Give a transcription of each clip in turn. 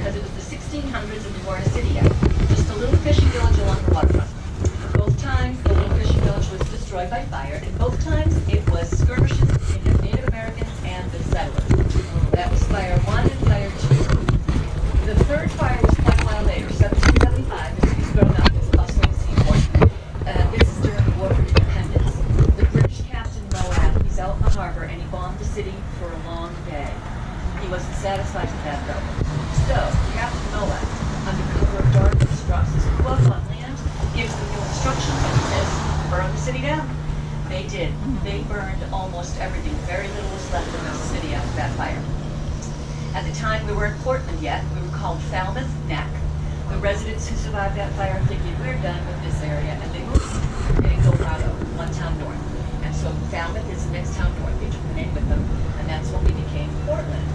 because it was the 1600s and we weren't a city yet. Just a little fishing village along the waterfront. Both times the little fishing village was destroyed by fire, and both times it was skirmishes between the Native Americans and the settlers. That was fire 1 and fire 2. The third fire was quite a while later, 1775. The city's grown up, it's a bustling seaport. This is during the War for Independence. The British Captain Moab, he's out in the harbor, and he bombed the city for a long day. He wasn't satisfied with that, though. So, Captain Moab, under cover of darkness, drops his club on land, gives them new instructions, and says, burn the city down. They did. They burned almost everything. Very little was left of the city after that fire. At the time, we weren't Portland yet. We were called Falmouth Neck. The residents who survived that fire figured, we're done with this area, and they moved. They didn't go far though, one town north. And so Falmouth is the next town north. They took the name with them, and that's when we became Portland.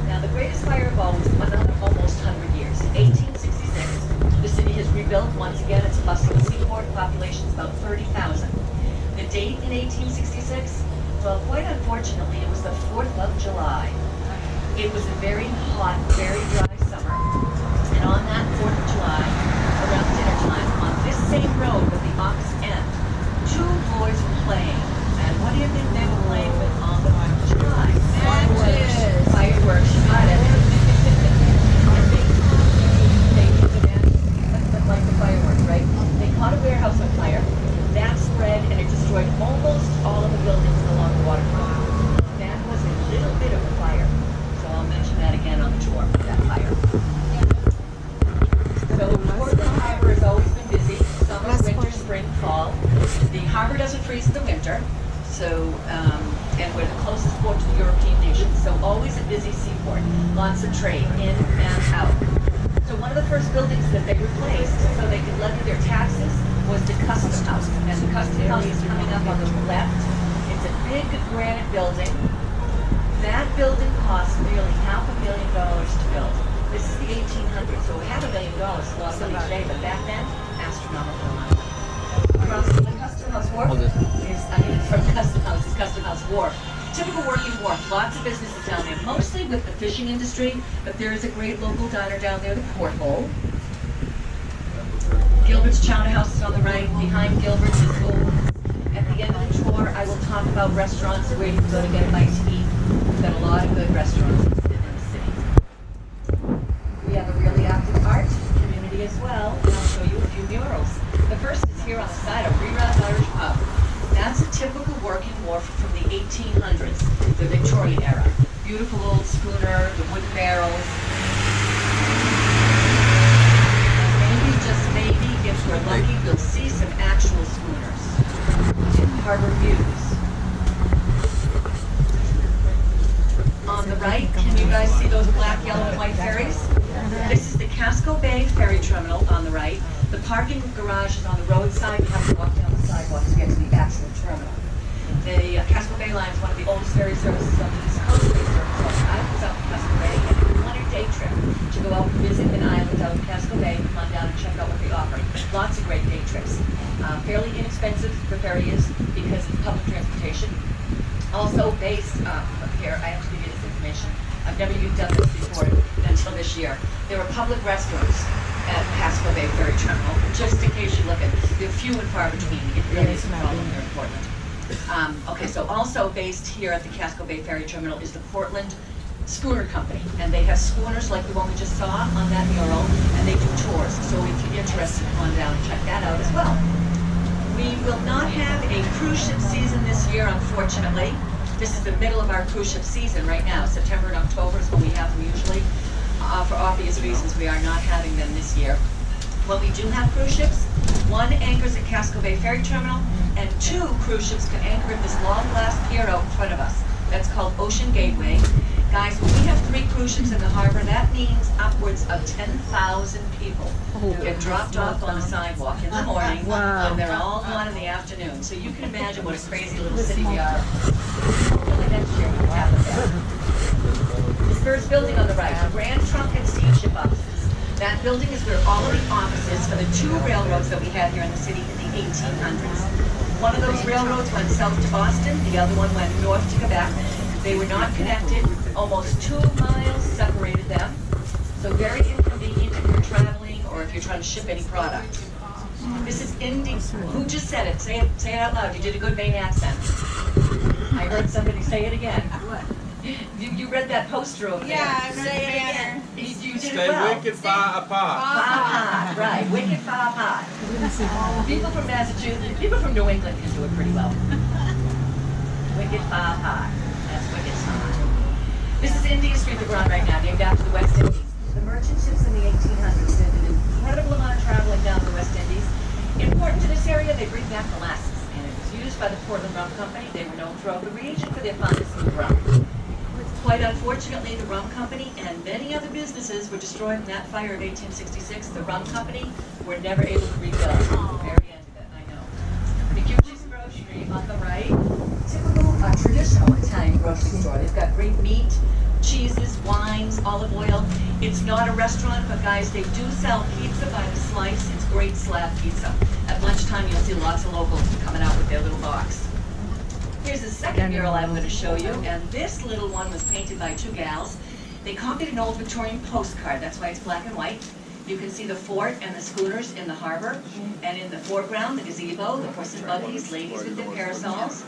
Now, the greatest fire of all was another almost 100 years. In 1866, the city has rebuilt once again. It's a bustling seaport. Population is about 30,000. The date in 1866? Well, quite unfortunately, it was the 4th of July. It was a very hot, very dry summer. And on that 4th of July, around dinner time, on this same road at the opposite end, 2 boys were playing. And what do you think they were playing with on the 4th of July? Fireworks. Fireworks. You got it. And they took it in, like the fireworks, right? They caught a warehouse on fire. That spread, and it destroyed almost all of the buildings along the waterfront. That was a little bit of a fire. So I'll mention that again on the tour, that fire. So Portland Harbor has always been busy. Summer, winter, spring, fall. The harbor doesn't freeze in the winter. So, and we're the closest port to the European nations. So always a busy seaport. Lots of trade, in and out. So one of the first buildings that they replaced so they could levy their taxes was the Custom House. And the Custom House is coming up on the left. It's a big granite building. That building cost nearly $500,000 to build. This is the 1800s, so $500,000 is a lot of money today, but back then, astronomical amount. Across from the Custom House Wharf from Custom House is Custom House Wharf. Typical working wharf, lots of businesses down there, mostly with the fishing industry, but there is a great local diner down there, the Porthole. Gilbert's Chowder House is on the right. Behind Gilbert's is Gold. At the end of the tour, I will talk about restaurants where you can go to get a bite to eat. We've got a lot of good restaurants in the city. We have a really active art community as well, and I'll show you a few murals. The first is here on the side of Rerod Irish Pub. That's a typical working wharf from the 1800s, the Victorian era. Beautiful old schooner, the wooden barrels. Just maybe, if we're lucky, we'll see some actual schooners in harbor views. On the right, can you guys see those black, yellow, and white ferries? This is the Casco Bay Ferry Terminal on the right. The parking garage is on the roadside. You have to walk down the sidewalk to get to the actual terminal. The Casco Bay line is one of the oldest ferry services on the East Coast. They service all out of Casco Bay, and if you want a day trip to go out and visit an island out in Casco Bay, come on down and check out what they offer. Lots of great day trips. Fairly inexpensive, the ferry is, because of public transportation. Also based here, I have to give you this information. I've never done this before until this year. There are public restrooms at Casco Bay Ferry Terminal, just in case you look at it. They're few and far between. It really is a problem here in Portland. Okay, so also based here at the Casco Bay Ferry Terminal is the Portland Schooner Company, and they have schooners like the one we just saw on that mural, and they do tours. So if you're interested, come on down and check that out as well. We will not have a cruise ship season this year, unfortunately. This is the middle of our cruise ship season right now. September and October is when we have them usually. For obvious reasons, we are not having them this year. When we do have cruise ships, one anchors at Casco Bay Ferry Terminal, and 2 cruise ships can anchor at this long glass pier out in front of us. That's called Ocean Gateway. Guys, when we have 3 cruise ships in the harbor, that means upwards of 10,000 people get dropped off on the sidewalk in the morning, and they're all gone in the afternoon. So you can imagine what a crazy little city we are. Hopefully next year we'll have that. This first building on the right, the Grand Trunk and Steamship offices. That building is where all of the offices for the 2 railroads that we had here in the city in the 1800s. One of those railroads went south to Boston, the other one went north to Quebec. They were not connected. Almost 2 miles separated them. So very to ship any product. This is Indy. Who just said it? Say it out loud. You did a good Maine accent. I heard somebody say it again. You read that poster over there. Yeah, I read it again. You did Stay it well. wicked far apart. Far apart, right. Wicked far apart. People from Massachusetts, people from New England can do it pretty well. Wicked far apart. That's wicked far. This is India Street that we're on right now, named after the West Indies. The merchant ships in the 1800s did an incredible amount of traveling down the West Indies. Important to this area, they bring back molasses, and it was used by the Portland Rum Company. They were known throughout the region for their fondness for rum. Quite unfortunately, the Rum Company and many other businesses were destroyed in that fire of 1866. The Rum Company were never able to rebuild. Very end of it, I know. The Cucci's Grocery on the right, typical, traditional Italian grocery store. They've got great meat, cheeses, wines, olive oil. It's not a restaurant, but guys, they do sell pizza by the slice. It's great slab pizza. At lunchtime, you'll see lots of locals coming out with their little box. Here's the second mural I'm going to show you, and this little one was painted by two gals. They copied an old Victorian postcard, that's why it's black and white. You can see the fort and the schooners in the harbor, and in the foreground, the gazebo, the horses and buggies, ladies with their parasols.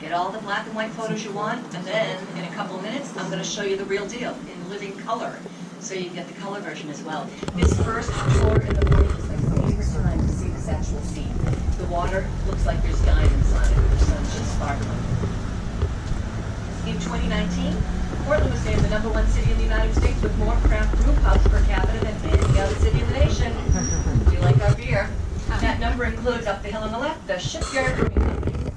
Get all the black and white photos you want, and then, in a couple of minutes, I'm going to show you the real deal, in living color, so you can get the color version as well. This first floor in the morning is my favorite time to see this actual scene. The water looks like there's diamonds on it, the sun's just sparkling. In 2019, Portland was named the #1 city in the United States with more craft brew pubs per capita than any other city in the nation. Do you like our beer? That number includes, up the hill on the left, the Shipyard Brewing Company.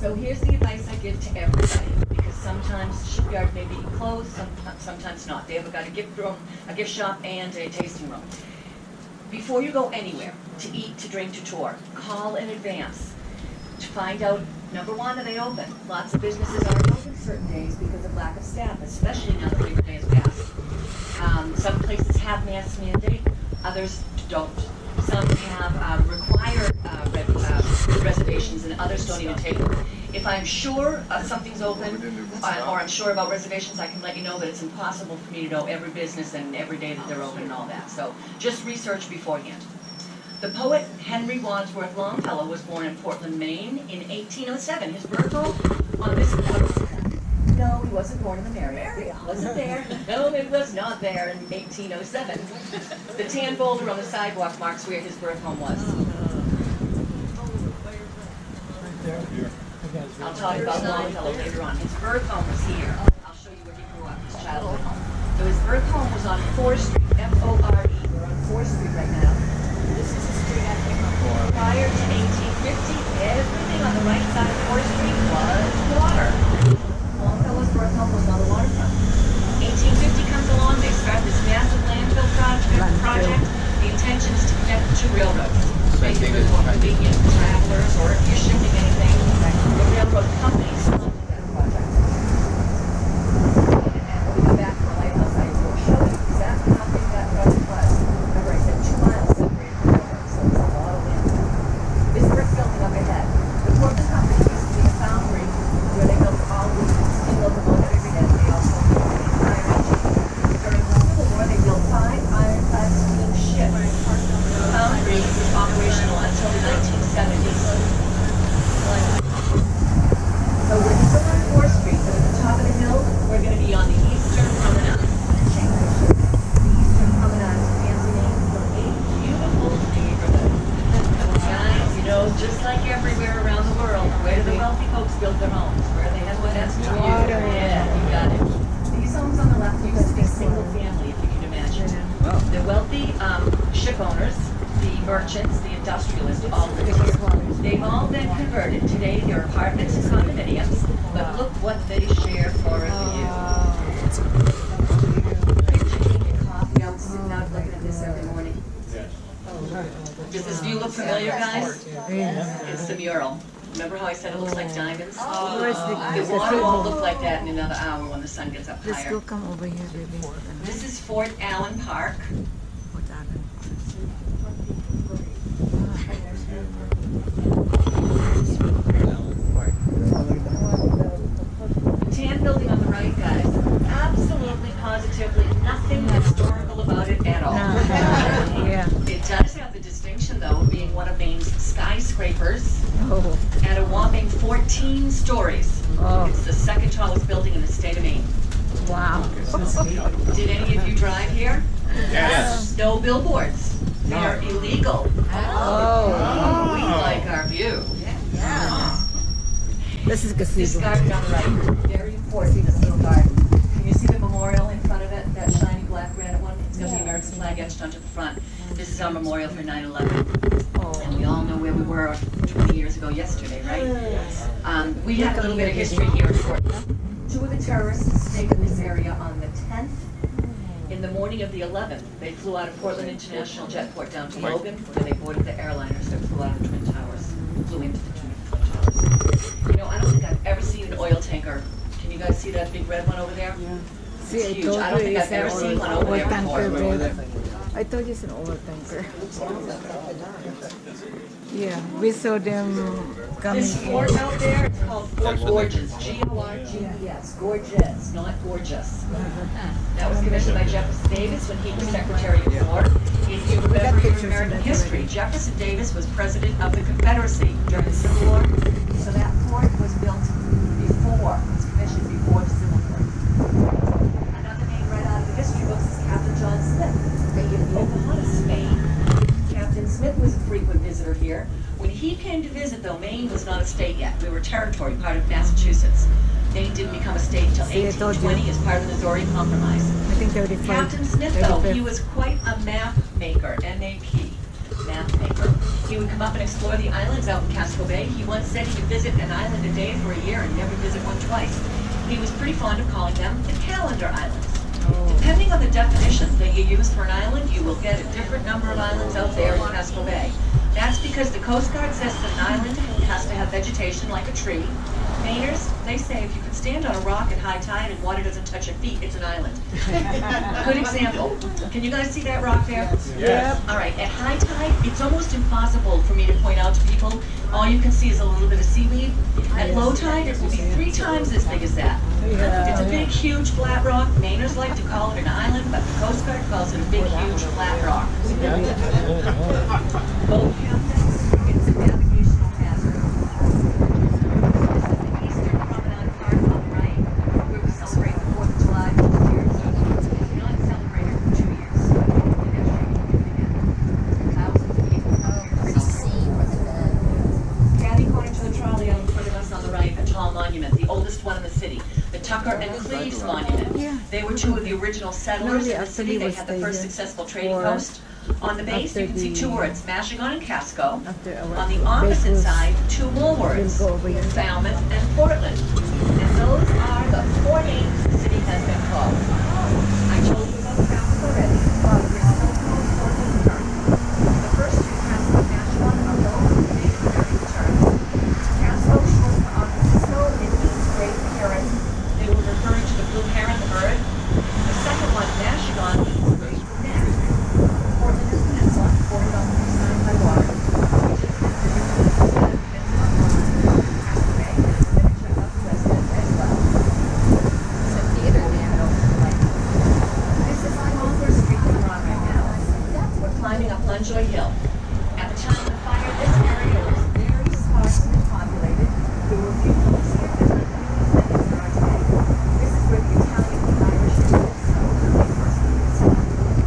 So here's the advice I give to everybody, because sometimes Shipyard may be closed, sometimes not. They have got a gift room, a gift shop, and a tasting room. Before you go anywhere, to eat, to drink, to tour, call in advance to find out, number one, are they open? Lots of businesses aren't open certain days because of lack of staff, especially now that Labor Day has passed. Some places have mask mandate, others don't. Some have required reservations, and others don't even take them. If I'm sure something's open, or I'm sure about reservations, I can let you know, but it's impossible for me to know every business and every day that they're open and all that. So just research beforehand. The poet Henry Wadsworth Longfellow was born in Portland, Maine in 1807. His birth home on this corner. No, he wasn't born in the Marriott. It wasn't there. No, it was not there in 1807. The tan boulder on the sidewalk marks where his birth home was. I'll talk about Longfellow later on. His birth home was here. I'll show you where he grew up, his childhood home. So his birth home was on 4th Street, F-O-R-E. We're on 4th Street right now. This is the street I came up for. Prior to 1850, everything on the right side of 4th Street was water. Longfellow's birth home was on the waterfront. 1850 comes along, they start this massive landfill project. The intention is to connect the two railroads. Make it more convenient for travelers, or if you're shipping anything, the railroad companies funded that project. And when we go back to the lighthouse, I will show you exactly how big that project was. Remember, I said 2 miles separated from the railroad, so it's a lot of land. This brick building up ahead. The Portland Company used to be a foundry where they built all the steam locomotive every day. They also built the entire engine. During the Civil War, they built 5 ironclad steam ships. The foundry was operational until the 1970s. So we're still on 4th Street, but at the top of the hill, we're going to be on the Eastern Promenade. The Eastern Promenade is a fancy name for a beautiful neighborhood. Guys, you know, just like everywhere around the world, where do the wealthy folks build their homes? Where they have what? That's water. Yeah, you got it. These homes on the left used to be single family, if you can imagine. The wealthy ship owners, the merchants, the industrialists, all lived here. They've all been converted. Today they're apartments and condominiums, but look what they share for a view. Drinking your coffee out, sitting out looking at this every morning. Does this view look familiar, guys? It's the mural. Remember how I said it looks like diamonds? The water won't look like that in another hour when the sun gets up Let's higher. go come over here, baby. This is Fort Allen Park. Fort Allen. The tan building on the right, guys. Absolutely, positively nothing historical about it at all. Yeah. It does have the distinction, though, of being one of Maine's skyscrapers Oh. at a whopping 14 stories. Oh. It's the second tallest building in the state of Maine. Wow. Did any of you drive here? Yes. No billboards. They're illegal. Oh. We like our view. This is This gazebo. garden on the right, very important, this little garden. Can you see the memorial in front of it, that shiny black granite one? It's got the American flag etched onto the front. This is our memorial for 9/11. And we all know where we were 20 years ago yesterday, right? We had a little bit of history here in Portland. Two of the terrorists stayed in this area on the 10th. In the morning of the 11th, they flew out of Portland International Jetport down to Logan, where they boarded the airliners that flew out of the Twin Towers, flew into the Twin Towers. You know, I don't think I've ever seen an oil tanker. Can you guys see that big red one over there? See, It's I huge. told I don't you think it's I've an ever seen one over oil there tanker, before. babe. I told you it's an oil tanker. Yeah, we saw them coming This in. fort out there, it's called Fort Gorges, Gorges, Gorges, not gorgeous. That was commissioned by Jefferson Davis when he was Secretary of War. If you remember your pictures American of that history, already. Jefferson Davis was president of the Confederacy during the Civil War. So that fort was built before, it was commissioned before the Civil War. Another name right out of the history books is Captain John Smith, native of Pocahontas, Maine. Captain Smith was a frequent visitor here. When he came to visit, though, Maine was not a state yet. We were territory, part of Massachusetts. Maine didn't become a state until See, I told you. 1820 as part of the Missouri Compromise. I think 35. Captain Smith, though, 35. he was quite a map maker, M-A-P, map maker. He would come up and explore the islands out in Casco Bay. He once said he could visit an island a day for a year and never visit one twice. He was pretty fond of calling them the calendar islands. Depending on the definition that you use for an island, you will get a different number of islands out there in Casco Bay. That's because the Coast Guard says that an island has to have vegetation like a tree. Mainers, they say if you can stand on a rock at high tide and water doesn't touch your feet, it's an island. Good example. Can you guys see that rock there? Yes. All right, at high tide, it's almost impossible for me to point out to people. All you can see is a little bit of seaweed. At low tide, it will be 3 times as big as that. It's a big, huge flat rock. Mainers like to call it an island, but the Coast Guard calls it a big, huge flat rock. Boat captains, it's a navigational hazard. This is the Eastern Promenade Park on the right, where we celebrate the 4th of July most years. We do not celebrate it for 2 years. The next year we do it again. Thousands of people come here to celebrate. Catty corner to the trolley out in front of us on the right, a tall monument, the oldest one in the city, the Tucker and Cleves Monument. Yeah. They were 2 of the original settlers in the city. They was had the first there successful trading for- post. On the base, you can see 2 words, Mashigon and Casco. After our On the base opposite was- side, 2 more words, We'll go over here. Falmouth and Portland. And those are the 4 names the city has been called. I told you about Falmouth already. Well, we're still called Portland term. The first 2, Casco and Mashigon, are both Native American terms. Casco, short for Cisco, it means great heron. They were referring to the blue heron, the bird. The second one, Mashigon, means great neck. Portland is peninsula, bordered on the east side by water. This is Congress Street we're on right now. We're climbing up Lunjoy Hill. At the time of the fire, this area was very sparsely populated. There were few homes here, and not nearly as many as there are today. This is where the Italian and Irish immigrants settled when they first moved.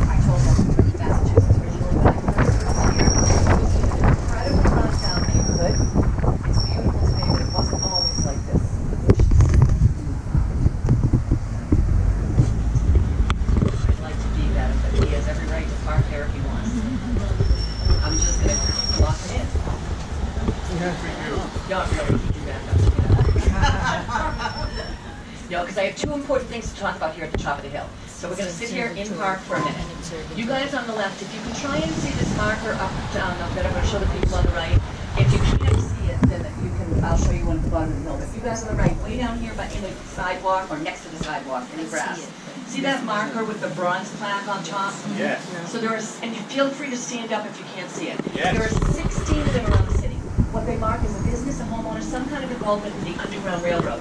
I told them to Massachusetts originally, but I first moved here. It was an incredibly run-down neighborhood. It's beautiful today, but it wasn't always like this. I'd like to be that, but he has every right to park there if he wants. I'm just gonna lock it in. Not really, he can back up. No, because I have 2 important things to talk about here at the top of the hill. So we're gonna sit here in park for a minute. You guys on the left, if you can try and see this marker up, down, up that I'm gonna show the people on the right. If you can't see it, then you can, I'll show you one at the bottom of the hill. But if you guys on the right, way down here by in the sidewalk or next to the sidewalk in the grass. See that marker with the bronze plaque on top? Yes. So there are, and you feel free to stand up if you can't see it. Yes. There are 16 of them around the city. what they mark as a business, a homeowner, some kind of involvement in the Underground Railroad.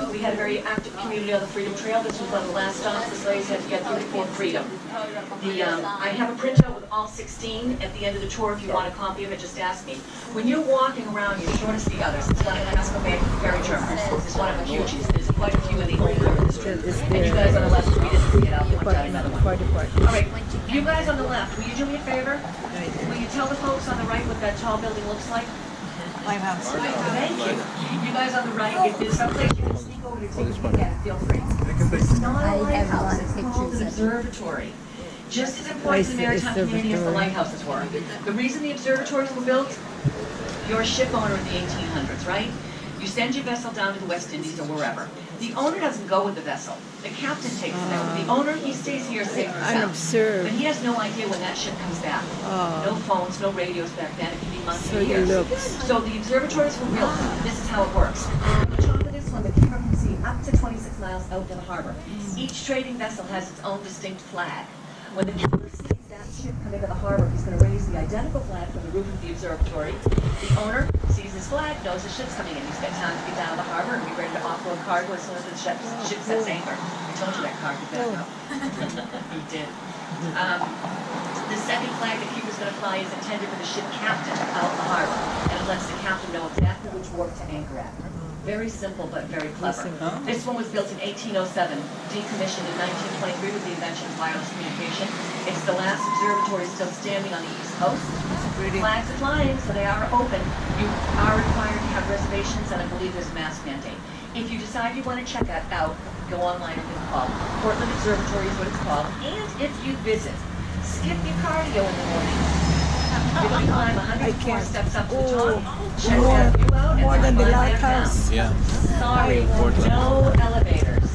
We had a very active community on the Freedom Trail. This was one of the last stops the slaves had to get through for freedom. I have a printout with all 16 at the end of the tour. If you want a copy of it, just ask me. When you're walking around, you're sure to see others. It's one of the Casco Bay ferry terminals. It's one of the huge. There's quite a few in the old river district. And you guys on the left, we didn't see it. I'll point out another one. All right, you guys on the left, will you do me a favor? Will you tell the folks on the right what that tall building looks like? My house. Thank you. You guys on the right, if there's someplace you can sneak over to take a peek at it, feel free. It's not a lighthouse, it's called an observatory. Just as important to the maritime community as the lighthouses were. The reason the observatories were built, you're a ship owner in the 1800s, right? You send your vessel down to the West Indies or wherever. The owner doesn't go with the vessel. The captain takes it out. The owner, he stays here safe and sound. Unobserved. But he has no idea when that ship comes back. No phones, no radios back then. It can be months So or you years. look. So the observatories were built. This is how it works. On the top of this one, the camera can see up to 26 miles out to the harbor. Each trading vessel has its own distinct flag. When the captain sees that ship come into the harbor, he's going to raise the identical flag from the roof of the observatory. The owner sees his flag, knows the ship's coming in. He's got time to get down to the harbor and be ready to offload cargo as soon as the ship sets anchor. I told you that car could better go. He did. The second flag the keeper's going to fly is intended for the ship captain out the harbor, and it lets the captain know exactly which wharf to anchor at. Very simple, but very clever. This one was built in 1807, decommissioned in 1923 with the invention of wireless communication. It's the last observatory still standing on the East Coast. Flags are flying, so they are open. You are required to have reservations, and I believe there's a mask mandate. If you decide you want to check that out, go online and give a call. Portland Observatory is what it's called. And if you visit, skip your cardio in the morning. You're going to climb 104 steps up to the top. Check that view out. More than the and then lighthouse. Yeah. Sorry, no elevators.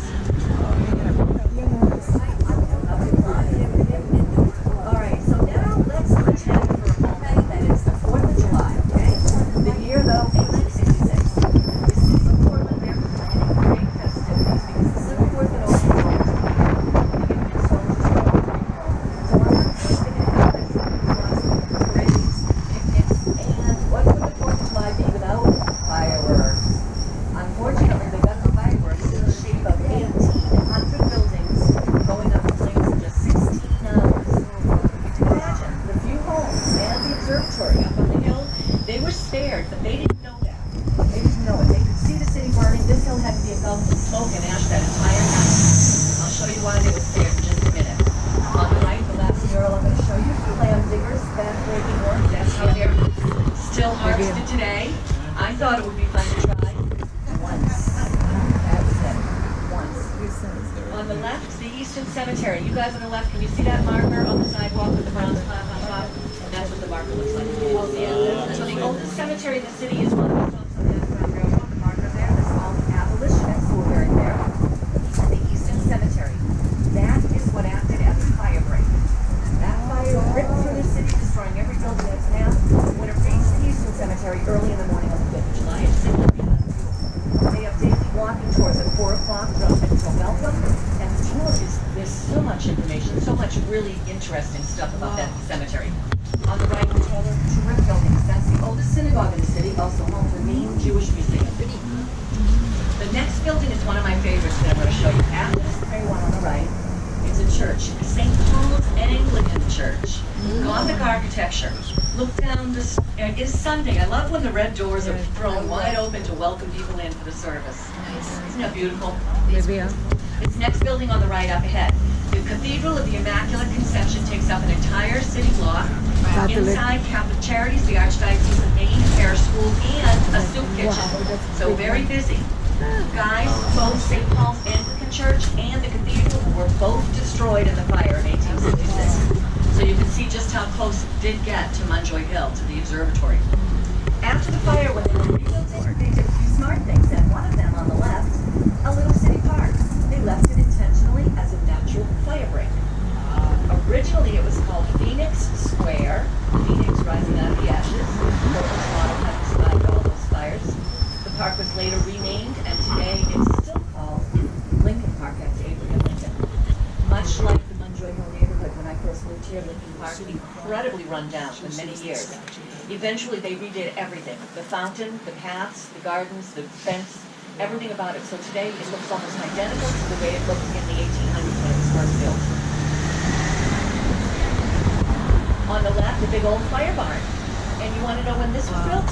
All right, so now let's pretend for a moment that it's the 4th of July, okay? The year, though, 1866. The city of Portland, they're planning great festivities because the Civil War's been over for almost a year. The Union soldiers are all pretty cold. So on that first day of August, lots of parades, picnics, and what would the 4th of July be without fireworks? Unfortunately, they got the fireworks in the shape of 1,800 buildings going up in flames in just 16 hours. Imagine the few homes and the observatory up on the hill, they were spared, but they didn't know that. They didn't know it. They could see the city burning. This hill had to be engulfed in smoke and ash that entire night. I'll show you why they were spared in just a minute. On the right, the last mural I'm going to show you, Clam Diggers, back-breaking work. That's how they're still harvested today. I thought it would be fun to try. Once. That was it. Once. On the left, the Eastern Cemetery. You guys on the left, can you see that marker on the sidewalk with the brown slab on top? That's what the marker looks like. So the oldest cemetery in the city is one of the stops on the Underground Railroad. The marker there, that's called Abolish, that's who we're buried there. The Eastern Cemetery. That is what acted as a fire break. That fire ripped through the city, destroying every building in its path. When it reached the Eastern Cemetery early in the morning on the 5th of July, it's simply they have daily walking tours at 4 o'clock, drop into a welcome, and the tour is, there's so much information, so much really interesting stuff about that cemetery. On the right, the taller, terrific buildings. That's the oldest synagogue in the city, also home to the Maine Jewish Museum. The next building is one of my favorites that I'm going to show you. After this gray one on the right, it's a church, St. Paul's Anglican Church. Gothic architecture. Look down, this is Sunday. I love when the red doors are thrown wide open to welcome people in for the service. Isn't that beautiful? It's next building on the right up ahead. The Cathedral of the Immaculate Conception takes up an entire city block. Inside, Catholic Charities, the Archdiocese of Maine, parish school, and a soup kitchen. So very busy. Guys, both St. Paul's Anglican Church and the Cathedral were both destroyed in the fire in 1866. So you can see just how close it did get to Munjoy Hill, to the observatory. After the fire, when they were rebuilding, they did a few smart things, and one of them on the left, a little city park. They left it intentionally as a natural fire break. Originally, it was called Phoenix Square, Phoenix rising out of the ashes. Portland's motto having survived all those fires. The park was later renamed, and today it's still called Lincoln Park after Abraham Lincoln. Much like the Munjoy Hill neighborhood when I first moved here, Lincoln Park, incredibly run down for many years. Eventually, they redid everything. The fountain, the paths, the gardens, the fence, everything about it. So today, it looks almost identical to the way it looked in the 1800s when it was first built. On the left, the big old fire barn. And you want to know when this was built?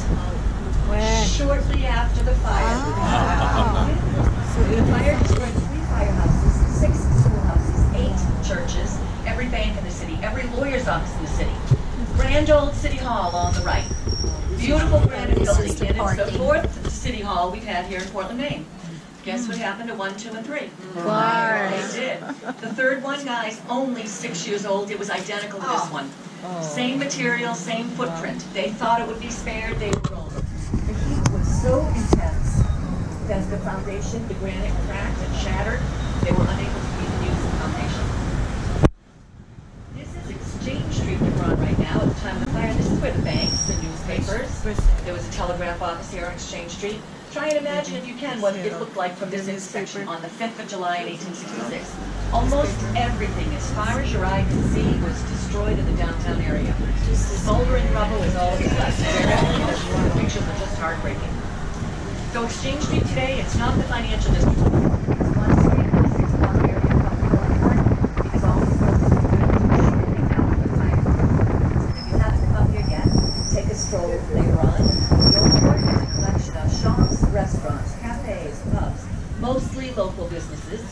When? Shortly after the fire. So The fire destroyed 3 firehouses, 6 schoolhouses, 8 churches, every bank in the city, every lawyer's office in the city. Grand old city hall on the right. Beautiful granite building, and it's the 4th city hall we've had here in Portland, Maine. Guess what happened to 1, 2, and 3? Fire. They did. The third one, guys, only 6 years old. It was identical to this one. Same material, same footprint. They thought it would be spared, they were wrong. The heat was so intense that the foundation, the granite cracked and shattered. They were unable to even use the foundation. This is Exchange Street that we're on right now at the time of the fire. This is where the banks, the newspapers, there was a telegraph office here on Exchange Street. Try and imagine, if you can, what it looked like from this inspection on the 5th of July in 1866. Almost everything, as far as your eye can see, was destroyed in the downtown area. Smoldering rubble is all that's left. The pictures are just heartbreaking. So Exchange Street today, it's not the financial district. It's one street, 6-block area from the airport, because all the buildings are shooting out the fire. If you haven't come up here yet, take a stroll later on. The old port is a collection of shops, restaurants, cafes, pubs, mostly local businesses.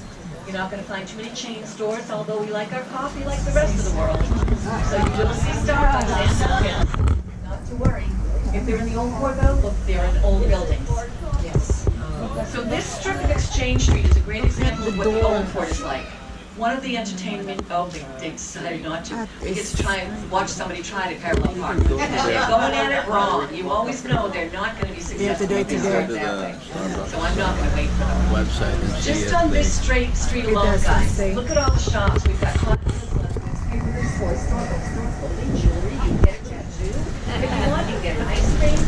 You're not going to find too many chain stores, although we like our coffee like the rest of the world. So you will see Starbucks and Dunkin'. Not to worry. If they're in the old port though, look, they're in old buildings. Yes. So this strip of Exchange Street is a great example of what the old port is like. One of the entertainment, they decided not to. We get to try and watch somebody try to parallel park. And they're going at it wrong. You always know they're not going to be successful if they start that way. So I'm not going to wait for them. Website and see Just if on they- this street alone, doesn't guys, say. look at all the shops. We've got closets, newspapers, toys, store bookstores, clothing, jewelry. You can get a tattoo. If you want, you can get an ice cream.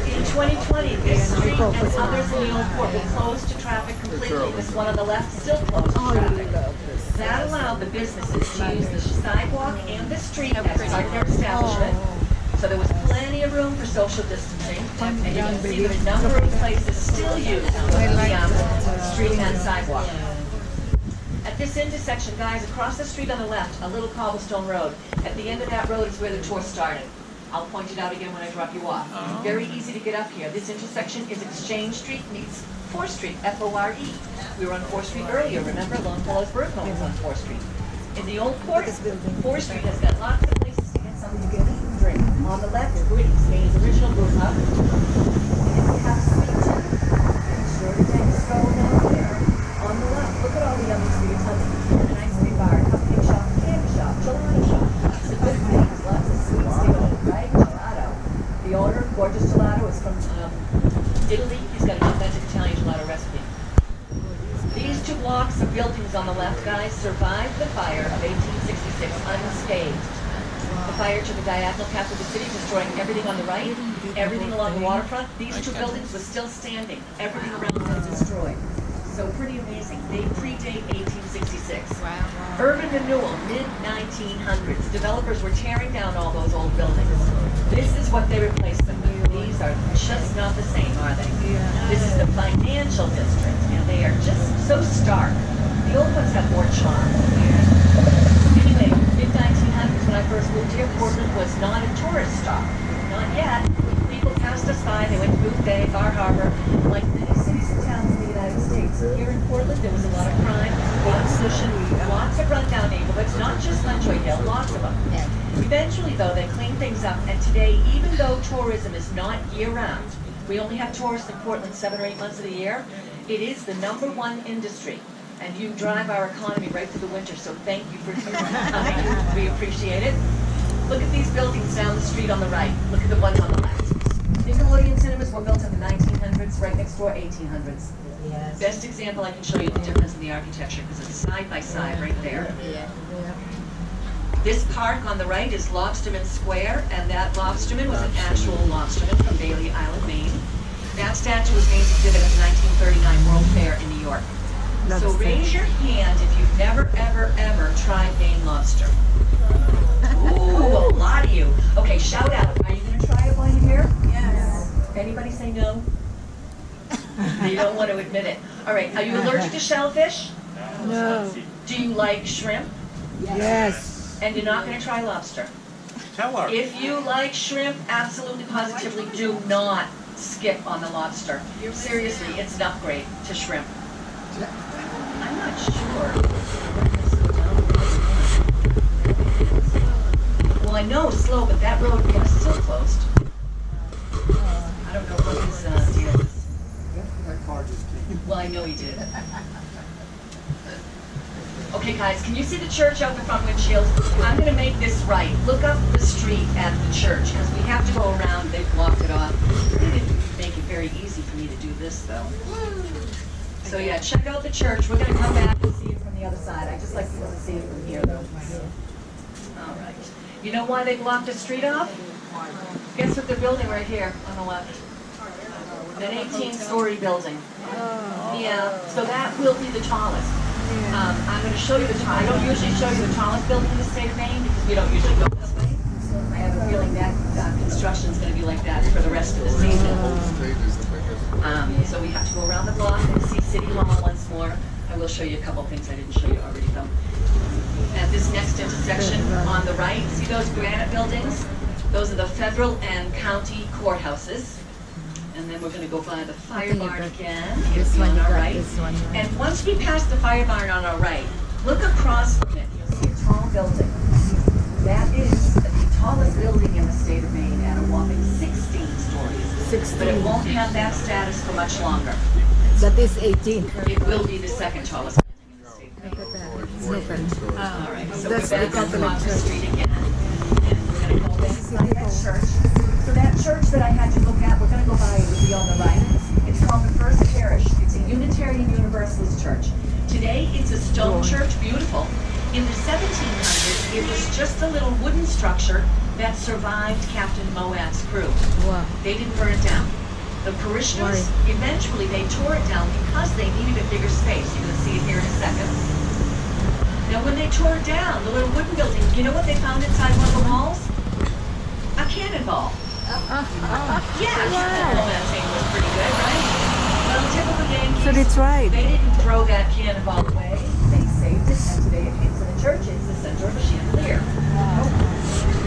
In 2020, this street and others in the old port were closed to traffic completely. This one on the left still closed to traffic. That allowed the businesses to use the sidewalk and the street as part of their establishment. So there was plenty of room for social distancing, and you can see that a number of places still use the street and sidewalk. At this intersection, guys, across the street on the left, a little cobblestone road. At the end of that road is where the tour started. I'll point it out again when I drop you off. Very easy to get up here. This intersection is Exchange Street meets 4th Street, F-O-R-E. We were on 4th Street earlier, remember? Longfellow's birth home was on 4th Street. In the old port, 4th Street has got lots of places to get something to eat and drink. On the left, Gritty's, Maine's original brew pub. And if you have sweet tea, be sure to take a stroll down there. On the left, look at all the yummy sweets. An ice cream bar, cupcake shop, candy shop, gelato shop. Lots of good things, lots of sweets to eat, right? Gelato. The owner, Gorgeous Gelato, is from Italy. He's got an authentic Italian gelato recipe. These 2 blocks of buildings on the left, guys, survived the fire of 1866 unscathed. The fire took a diagonal path through the city, destroying everything on the right, everything along the waterfront. These 2 buildings were still standing. Everything around them was destroyed. So pretty amazing. They predate 1866. Wow. Urban renewal, mid-1900s. Developers were tearing down all those old buildings. This is what they replaced them with. These are just not the same, are they? This is the financial district, and they are just so stark. The old ones have more charm. Anyway, mid-1900s, when I first moved here, Portland was not a tourist stop. Not yet. People passed us by. They went to Booth Bay, Bar Harbor, like many cities and towns in the United States. Here in Portland, there was a lot of crime, opposition, lots of rundown neighborhoods, not just Lenjoy Hill, lots of them. Eventually, though, they cleaned things up, and today, even though tourism is not year-round, we only have tourists in Portland 7 or 8 months of the year, it is the #1 industry. And you drive our economy right through the winter, so thank you for coming. We appreciate it. Look at these buildings down the street on the right. Look at the ones on the left. Nickelodeon cinemas were built in the 1900s, right next door 1800s. Yes. Best example I can show you the difference in the architecture, because it's side by side right there. This park on the right is Lobsterman Square, and that Lobsterman was an actual lobsterman from Bailey Island, Maine. That statue was Maine's exhibit at the 1939 World Fair in New York. So raise your hand if you've never, ever, ever tried Maine lobster. Ooh, Oh, a lot of you. Okay, shout out. Are you gonna try it while you're here? Yes. Anybody say no? You don't want to admit it. All right, are you allergic to shellfish? No. Do you like shrimp? Yes. And you're not gonna try lobster? Tell her. If you like shrimp, absolutely positively do not skip on the lobster. Seriously, it's an upgrade to shrimp. I'm not sure. Well, I know it's slow, but that road is still closed. I don't know what his deal is. That car just came. Well, I know he did. Okay, guys, can you see the church out the front windshield? I'm going to make this right. Look up the street at the church, because we have to go around. They've blocked it off. They didn't make it very easy for me to do this, though. So, yeah, check out the church. We're going to come back and see it from the other side. I just like people to see it from here, though. All right. You know why they blocked the street off? Guess what they're building right here on the left? An 18-story building. Yeah, so that will be the tallest. I'm going to show you the tallest. I don't usually show you the tallest building in the state of Maine because we don't usually go this way. I have a feeling that construction is going to be like that for the rest of the season. So we have to go around the block and see City Hall once more. I will show you a couple things I didn't show you already though. At this next intersection on the right, see those granite buildings? Those are the federal and county courthouses. And then we're going to go by the fire barn again. This It'll be one, on you our got right. this one, right? And once we pass the fire barn on our right, look across from it. You'll see a tall building. That is the tallest building in the state of Maine at a whopping 16 stories. 16. But it won't have that status for much longer. That is 18. It will be the second tallest building in the state of Maine. Look at that. It's open. All right, so That's we're the back on Catholic Fox church. Street again. And we're going to go inside that church. So that church that I had to look at, we're going to go by, it will be on the right. It's called the First Parish. It's a Unitarian Universalist church. Today, it's a stone church, beautiful. In the 1700s, it was just a little wooden structure that survived Captain Moab's crew. Wow. They didn't burn it down. The parishioners, eventually they tore it down because they needed a bigger space. You're going to see it here in a second. Now when they tore it down, the little wooden building, you know what they found inside one of the walls? A cannonball. Yeah, a cannonball that thing was pretty good, right? Well, typical Yankees, So they tried. they didn't throw that cannonball away. They saved it, and today it hangs in the church. It's the center of a chandelier.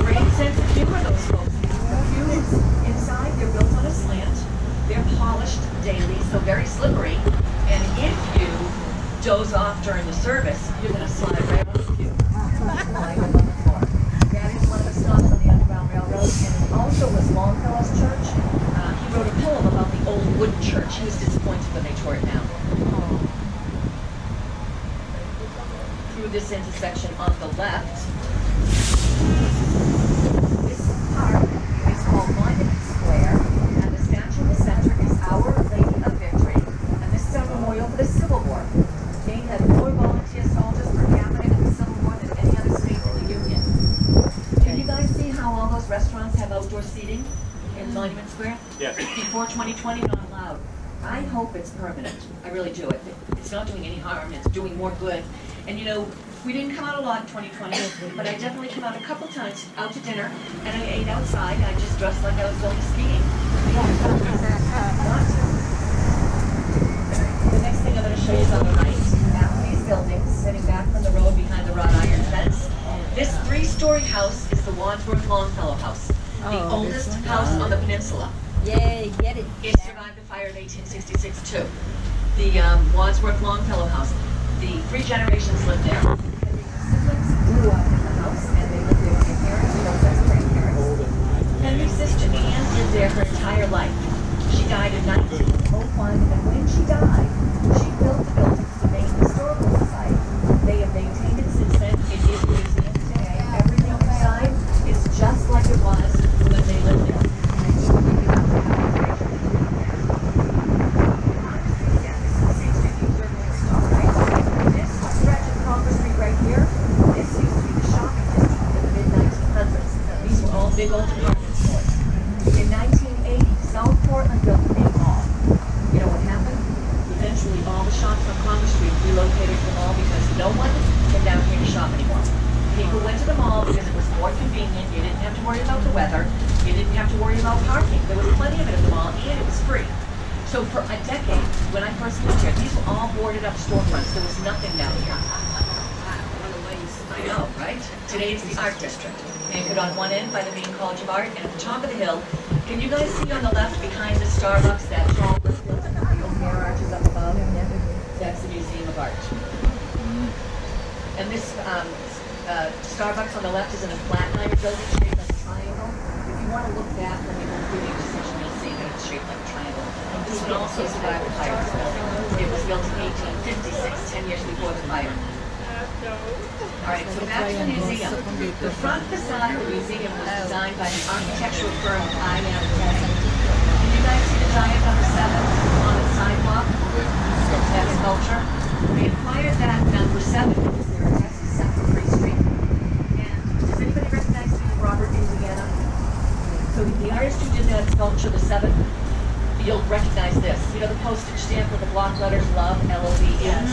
Great sense of humor, those folks. The pews inside, they're built on a slant. They're polished daily, so very slippery. And if you doze off during the service, you're going to slide right on the pew. Lying on the floor. That is one of the stops on the Underground Railroad, and it also was Longfellow's church. He wrote a poem about the old wooden church. He was disappointed when they tore it down. Through this intersection on the left, this park is called Monument Square, and the statue in the center is Our Lady of Victory, and this is a memorial for the Civil War. Maine had more volunteer soldiers per capita in the Civil War than any other state in the Union. Can you guys see how all those restaurants have outdoor seating in Monument Square? Yes. Before 2020, not allowed. I hope it's permanent. I really do. It's not doing any harm. It's doing more good. And you know, we didn't come out a lot in 2020, but I definitely came out a couple times out to dinner, and I ate outside. I just dressed like I was going skiing. The next thing I'm going to show you is on the right. After these buildings, sitting back from the road behind the wrought iron fence. This 3-story house is the Wadsworth Longfellow House, the oldest house on the peninsula. Yay, get it. It survived the fire in 1866 too. The Wadsworth Longfellow House. The 3 generations lived there. And the siblings grew up in the house, and they lived there with their parents, both as grandparents. Henry's sister Anne lived there her entire life. She died in 1901, and when she died, she built the building for the Maine Historical Society. They have maintained it since then. It is a museum today. Everything inside is just like it was when they lived there. Big old department stores. In 1980, South Portland built a big mall. You know what happened? Eventually, all the shops on Congress Street relocated to the mall because no one came down here to shop anymore. People went to the mall because it was more convenient. You didn't have to worry about the weather. You didn't have to worry about parking. There was plenty of it at the mall, and it was free. So for a decade, when I first moved here, these were all boarded up storefronts. There was nothing down here. I know, right? Today it's the art district. Anchored on one end by the Maine College of Art, and at the top of the hill, can you guys see on the left behind the Starbucks that tall brick building with the open air arches up above? That's the Museum of Art. And this Starbucks on the left is in a flat iron building shaped like a triangle. If you want to look back when you go through the intersection, you'll see that it's shaped like a triangle. This one also survived the fire. This building. It was built in 1856, 10 years before the fire. All right, so back to the museum. The front facade of the museum was designed by the architectural firm I.M. Can you guys see the giant number 7 on the sidewalk? That sculpture. They acquired that number 7 because their address is 7th Free Street. And does anybody recognize the Robert, Indiana? So the artist who did that sculpture, the 7, you'll recognize this. You know the postage stamp with the block letters love, L-O-V-E? Yes.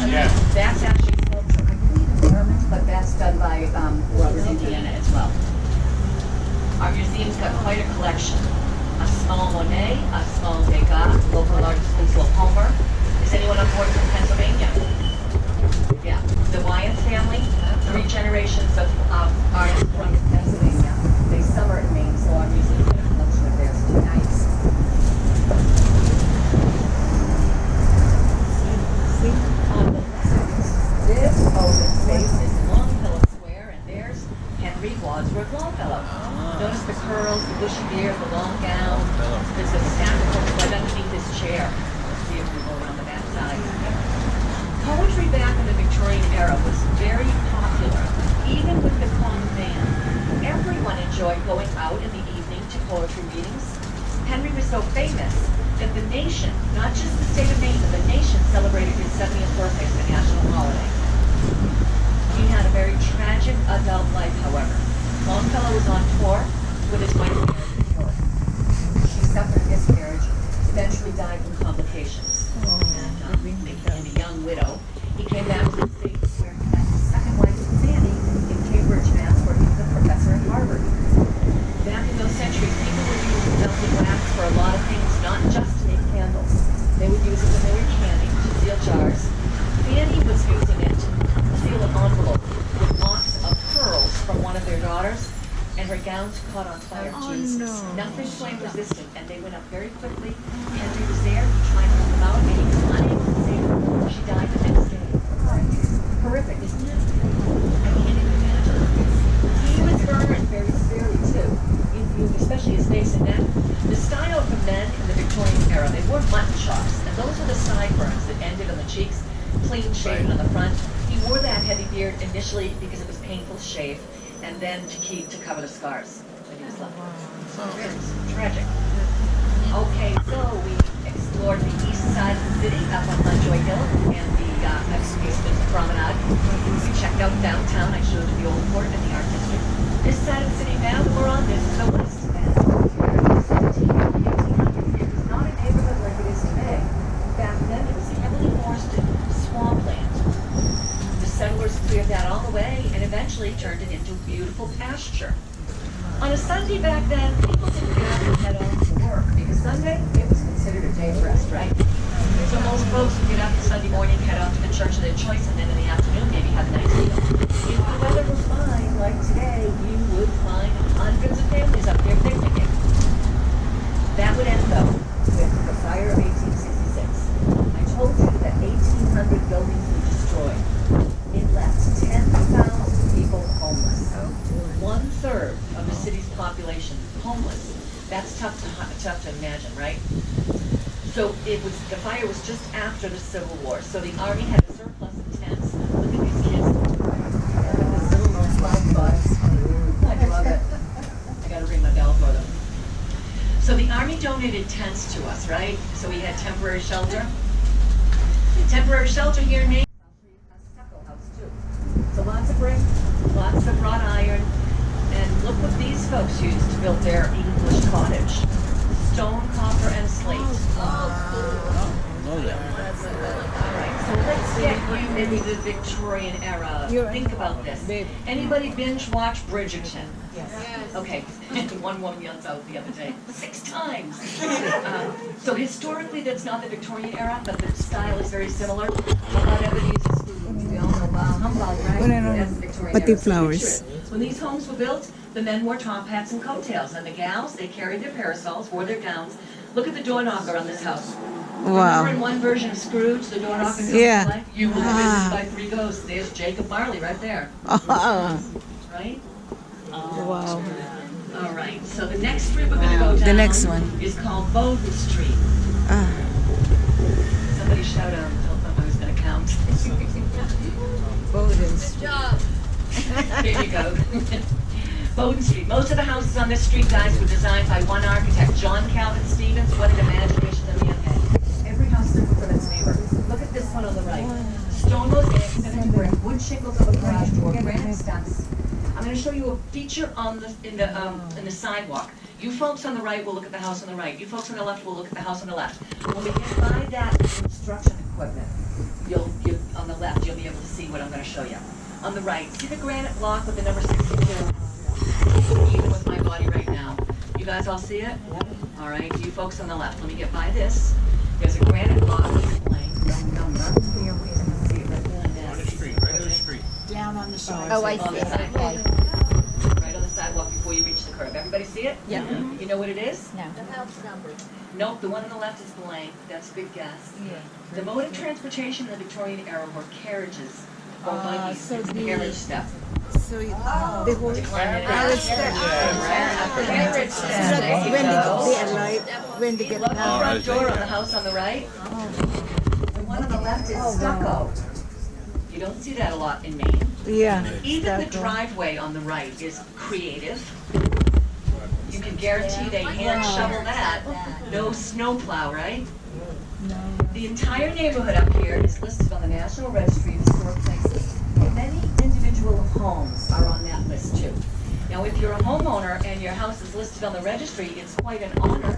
That's actually sculpture. I believe in Maryland, but that's done by Robert, Indiana as well. Our museum's got quite a collection. A small Monet, a small Degas, local artist Winslow Palmer. Is anyone on board from Pennsylvania? Yeah. The Wyeth family, 3 generations of artists from Pennsylvania. They summer in Maine, so our museum's got a collection of theirs too. Nice. This open space is Longfellow Square, and there's Henry Wadsworth Longfellow. Notice the curls, the bushy beard, the long gown. There's a stack of books right underneath his chair. Let's see if we go around the back side. Poetry back in the Victorian era was very popular, even with the common man. Everyone enjoyed going out in the evening to poetry readings. Henry was so famous that the nation, not just the state of Maine, but the nation celebrated his 70th birthday as a national holiday. He had a very tragic adult life, however. Longfellow was on tour with his wife Mary New York. She suffered a miscarriage, eventually died from complications. And became a young widow. He came back to the States where he met his second wife, Fanny, in Cambridge, Mass, where he was a professor at Harvard. Back in those centuries, people were using melted wax for a lot of things, not just to make candles. They would use it when they were canning, to seal jars. Fanny was using it to seal an envelope with lots of pearls from one of their daughters, and her gowns caught on fire. Jesus. Nothing flame resistant, and they went up very quickly. Henry was there, he tried to put them out, and he was unable to save her. She died the next day. Horrific, isn't it? I can't even imagine. He was burned very severely too, especially his face and neck. The style for men in the Victorian era, they wore mutton chops, and those were the sideburns that ended on the cheeks, clean shaven on the front. He wore that heavy beard initially because it was painful to shave, and then to cover the scars when he was left. So it's tragic. Okay, so we explored the east side of the city up on Lovejoy Hill and the Basement Promenade. We checked out downtown. I showed you the old port and the art district. This side of the city now that we're on, this is the west end. It was not a neighborhood like it is today. Back then, it was heavily forested swampland. The settlers cleared that all away and eventually turned it into beautiful pasture. On a Sunday back then, people didn't get up and head off to work because Sunday, it was considered a day of rest, right? So most folks would get up Sunday morning, head out to the church of their choice, and then in the afternoon, maybe have a nice meal. If the weather was fine, like today, you would find hundreds of families up there picnicking. That would end, though, with the fire of 1866. I told you that 1,800 buildings were destroyed. It left 10,000 people homeless. 1/3 of the city's population homeless. That's tough to imagine, right? So the fire was just after the Civil War. So the Army had a surplus of tents. Look at these kids. This little known slide bus. I love it. I gotta ring my bell for them. So the Army donated tents to us, right? So we had temporary shelter. Temporary shelter here in Maine. A stucco house too. So lots of brick, lots of wrought iron, and look what these folks used to build their English cottage. Stone, copper, and slate. Know that. All right. So let's get you into the Victorian era. You're- Think about this. Babe. Anybody binge watch Bridgerton? Yes. Okay. One woman yelled out the other day, 6 times. So historically, that's not the Victorian era, but the style is very similar. A lot of it uses food. We all know Bal Humbug, right? Wala na. That's the Victorian Pati era. So flowers. picture it. When these homes were built, the men wore top hats and coattails, and the gals, they carried their parasols, wore their gowns. Look at the door knocker on this house. Remember in one version of Scrooge, the door knocker comes Yeah. to life? You will be visited by 3 ghosts. There's Jacob Marley right there, Oh, right? wow. All right, so the next street we're gonna go down. The next one. Is called Bowden Street. Ah, Somebody shout out, tell them I was gonna count. Bowden's. Here you go. Bowden Street. Most of the houses on this street, guys, were designed by one architect, John Calvin Stevens. What an imagination the man had. Every house different from its neighbor. Look at this one on the right. Stone mosaic, cinnamon brick, wood shingles over the garage door, granite steps. I'm going to show you a feature on in the sidewalk. You folks on the right will look at the house on the right. You folks on the left will look at the house on the left. When we get by that construction equipment, on the left, you'll be able to see what I'm going to show you. On the right, see the granite block with the number 62? Even with my body right now. You guys all see it? Yep. All right, you folks on the left, let me get by this. There's a granite block displaying number. See it right behind that. On the street, right on the street. Down on the side. Oh, I see. On the sidewalk. Right on the sidewalk before you reach the curb. Everybody see it? Yeah. You know what it is? No. Nope, the one on the left is blank. That's a good guess. The mode of transportation in the Victorian era were carriages or buggies. so It's the- carriage step. So the whole Carriage step. Carriage So step. that There when you they go. alight, when they get Look at the out. front door on the house on the right. The one on the left is stucco. You don't see that a lot in Maine. Yeah. Even the stucco. driveway on the right is creative. You can guarantee they hand shovel that. No snowplow, right? The entire neighborhood up here is listed on the National Registry of Historic Places. Many individual homes are on that list too. Now, if you're a homeowner and your house is listed on the registry, it's quite an honor.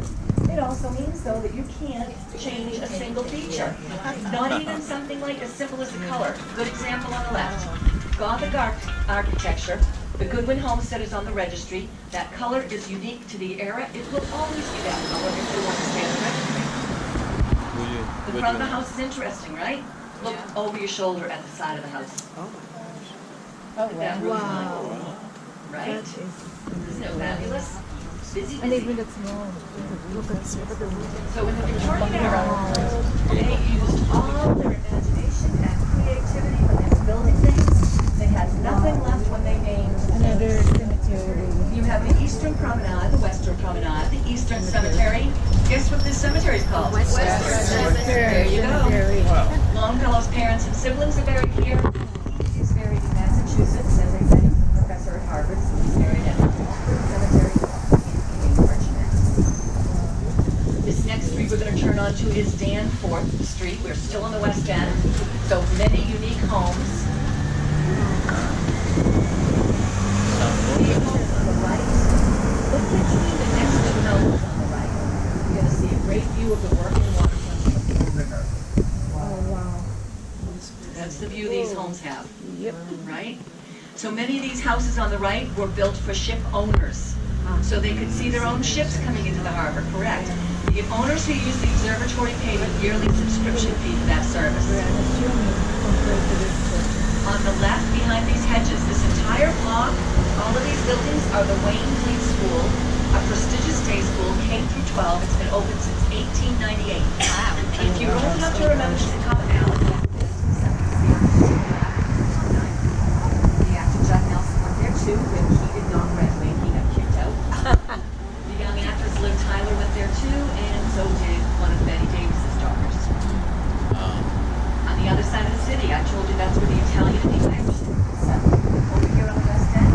It also means, though, that you can't change a single feature. Not even something like as simple as the color. Good example on the left. Gothic architecture. The Goodwin Homestead is on the registry. That color is unique to the era. It will always be that color if you want to stay on the registry. The front of the house is interesting, right? Look over your shoulder at the side of the house. Look at that roof line. Wow. Right? That is. Isn't it fabulous? Busy, And busy. even it's small. Look at the roof. So in the Victorian era, they used all their imagination and creativity when they were building things. They had nothing left when they named. Another cemetery. You have the Eastern Promenade, the Western Promenade, the Eastern Cemetery. Guess what this cemetery is called? Western Cemetery. There you go. Cemetery. Longfellow's parents and siblings are buried here. He is buried in Massachusetts, as I said, he's a professor at Harvard, so he's buried at Oxford Cemetery in Cambridge, Mass. This next street we're going to turn on to is Danforth Street. We're still on the West End, so many unique homes. See a home on the right. Look between the next 2 houses on the right. You're going to see a great view of the working waterfront of the river. Oh, wow. That's the view these homes have. Yep. Right? So many of these houses on the right were built for ship owners. So they could see their own ships coming into the harbor, correct? The owners who use the observatory paid a yearly subscription fee for that service. We're unassuming compared to this. On the left, behind these hedges, this entire block, all of these buildings are the Wayne Fleet School, a prestigious day school, K through 12. It's been open since 1898. Wow. If you're old enough to remember Chicago Alley, the actor Judd Nelson went there too, but he did not graduate. He got kicked out. The young actress Liv Tyler went there too, and so did one of Betty Davis's daughters. On the other side of the city, I told you that's where the Italian and the Irish settled. Over here on the West End,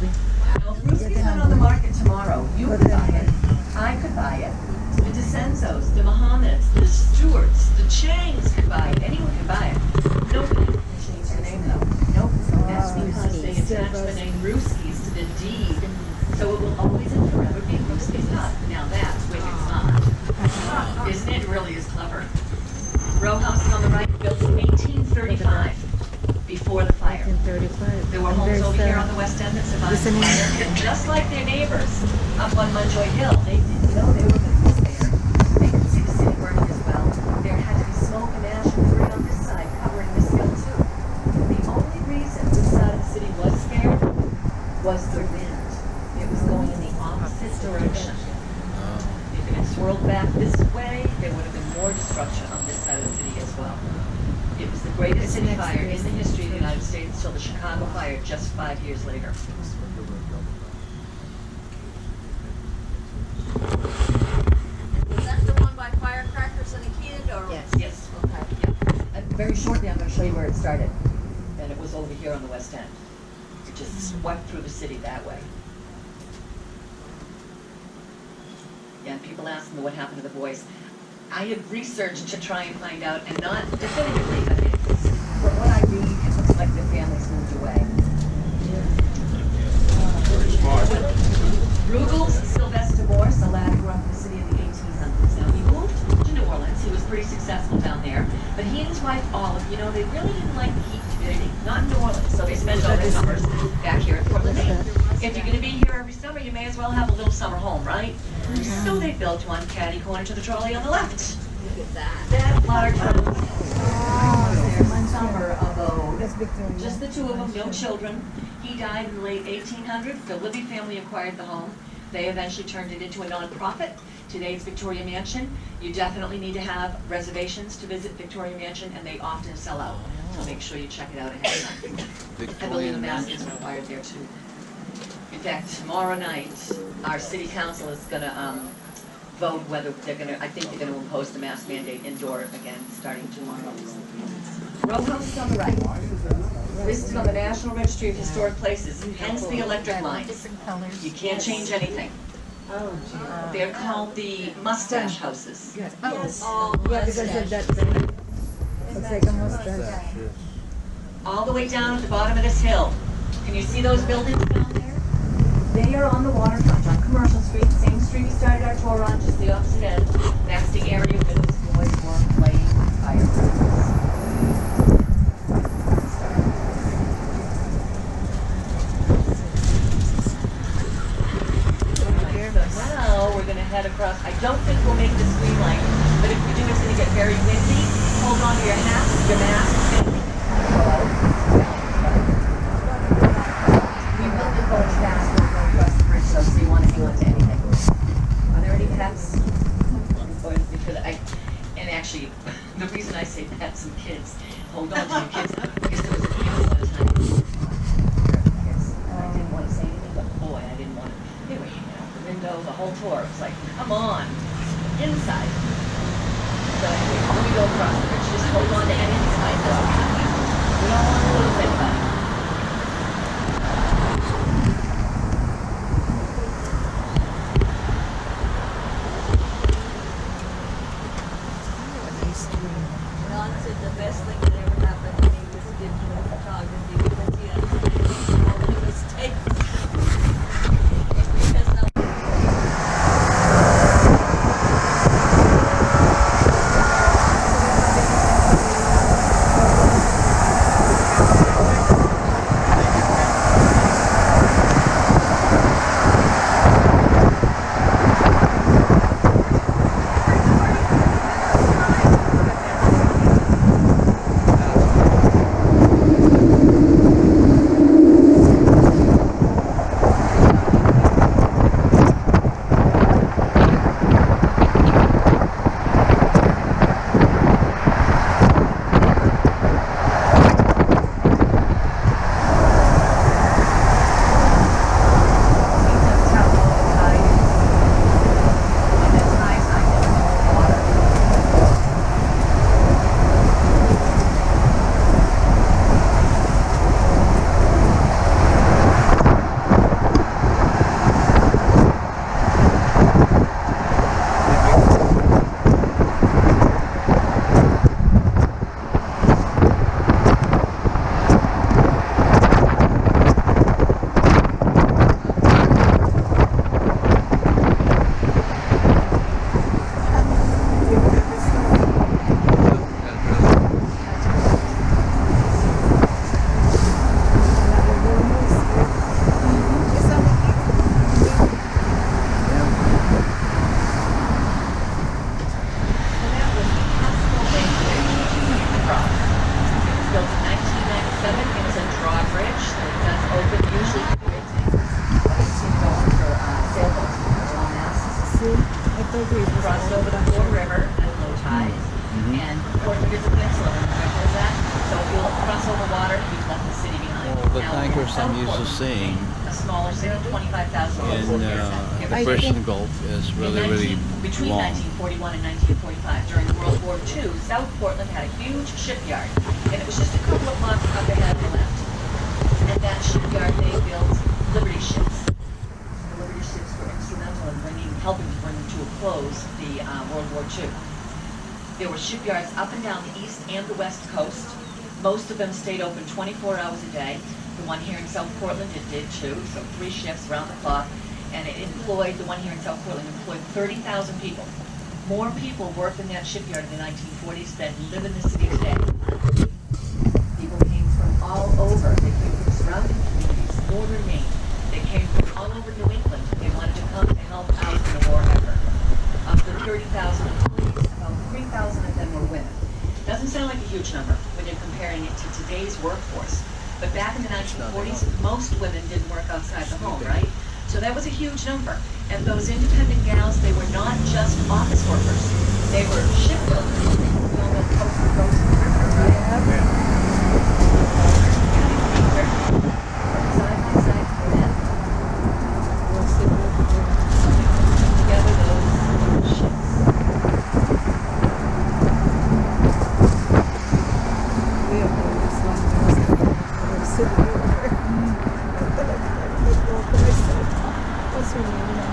movie. Now, if Brewski's not on the market tomorrow, you could buy it. I could buy it. The DeCenzos, the Mohammeds, the Stewarts, the Changs could buy it. Anyone could buy it. Nobody can change their name though. Nope. That's because they attach the name Brewski's to the deed. So it will always and forever be Brewski's Hut. Now that's wicked smart. Isn't it? It really is clever. Row house is on the right, built in 1835, before the fire. 1935. There were And homes there's, over here on the west end that survived the listening. fire, and just like their neighbors up on Munjoy Hill, they didn't know they were going to be there. They could see the city burning as well. There had to be smoke and ash and debris on this side covering this hill too. The only reason this side of the city was spared was the wind. It was going in the opposite direction. If it had swirled back this way, there would have been more destruction on this side of the city as well. It was the greatest city fire in the history of the United States until the Chicago fire just 5 years later. Was that the one by firecrackers and a kid, or? Yes. Okay. Yeah. Very shortly, I'm going to show you where it started. And it was over here on the west end. It just swept through the city that way. Yeah, and people ask me what happened to the boys. I have researched to try and find out, and not definitively, but from what I read, it looks like the families moved away. Very smart. Rugel's Sylvester Morse, a lad who grew up in the city in the 1800s. Now, he moved to New Orleans. He was pretty successful down there. But he and his wife, Olive, you know, they really didn't like the heat community. Not in New Orleans, so they spent all their summers back here in Portland, Maine. If you're going to be here every summer, you may as well have a little summer home, right? So they built one catty corner to the trolley on the left. Look at that. That large house was their summer abode. That's Victoria. Just the two of them, no children. He died in the late 1800s. The Libby family acquired the home. They eventually turned it into a nonprofit. Today it's Victoria Mansion. You definitely need to have reservations to visit Victoria Mansion, and they often sell out. So make sure you check it out ahead of time. I believe the mass is required there too. In fact, tomorrow night, our city council is going to vote whether they're going to, I think they're going to impose the mask mandate indoor again, starting tomorrow. Row house is on the right. Listed on the National Registry of Historic Places, hence the electric lines. You can't change anything. They're called the mustache houses. Oh, Yeah, because of that thing. Looks like a mustache. All the way down at the bottom of this hill. Can you see those buildings down there? They are on the waterfront, on Commercial Street, same street we started our tour on, just the opposite end. That's the area where those boys were playing fireworks. So now we're going to head across. I don't think we'll make the screen light, but if we do, it's going to get very windy. Hold on to your hats, your masks. We will be going fast across the bridge, though, so you want to hang on to anything. Are there any pets? Because and actually, the reason I say pets and kids, hold on to your kids, because there was a few at a time. Yes, I didn't want to say anything, but boy, I didn't want to. They were hanging out the window the whole tour. It was like, come on, inside. So anyway, when we go across the bridge, just hold on to any inside. We don't want to lose anybody. Ron said the best thing that ever happened to me was digital photography because he had all the mistakes. Because now Thank ships I'm used to seeing a smaller city, 25,000 in people. the Persian Gulf is really Between long. 1941 and 1945, during World War II, South Portland had a huge shipyard, and it was just a couple of blocks up ahead and left. And that shipyard, they built Liberty ships. The Liberty ships were instrumental in helping to bring to a close the World War II. There were shipyards up and down the east and the west coast. Most of them stayed open 24 hours a day. The one here in South Portland, it did too, so 3 shifts round the clock. And it employed, the one here in South Portland, employed 30,000 people. More people worked in that shipyard in the 1940s than live in the city today. People came from all over. They came from surrounding communities, northern Maine. They came from all over New England. They wanted to come to help out in the war effort. Of the 30,000 employees, about 3,000 of them were women. Doesn't sound like a huge number when you're comparing it to today's workforce. But back in the 1940s, most women didn't work outside the home, right? So that was a huge number. And those independent gals, they were not just office workers. They were shipbuilders. You know, the coast to coast river, right? Side by side for them. Putting together those ships. We have this one. We're sitting here. What's her name now?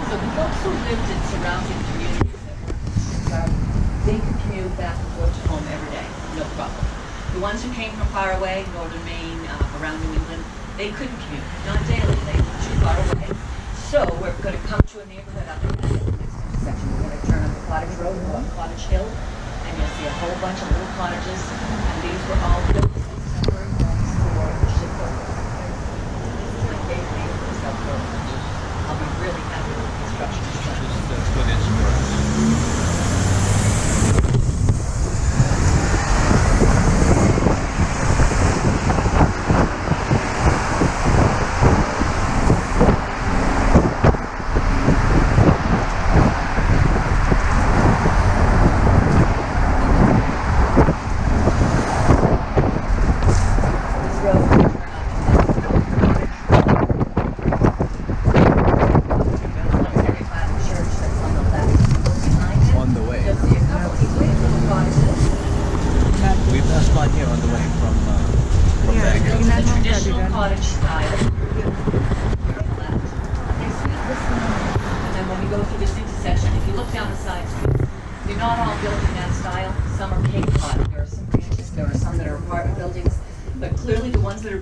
So the folks who lived in surrounding communities that were they could commute back and forth to home every day, no problem. The ones who came from far away, northern Maine, around New England, they couldn't commute, not daily, they were too far away. So we're going to come to a neighborhood up in the next intersection. We're going to turn up the Cottage Road and go up Cottage Hill, and you'll see a whole bunch of little cottages, and these were all built as temporary homes for the shipbuilders. This is like they made for the South Portland. I'll be really happy with the construction is done. That's what it's for.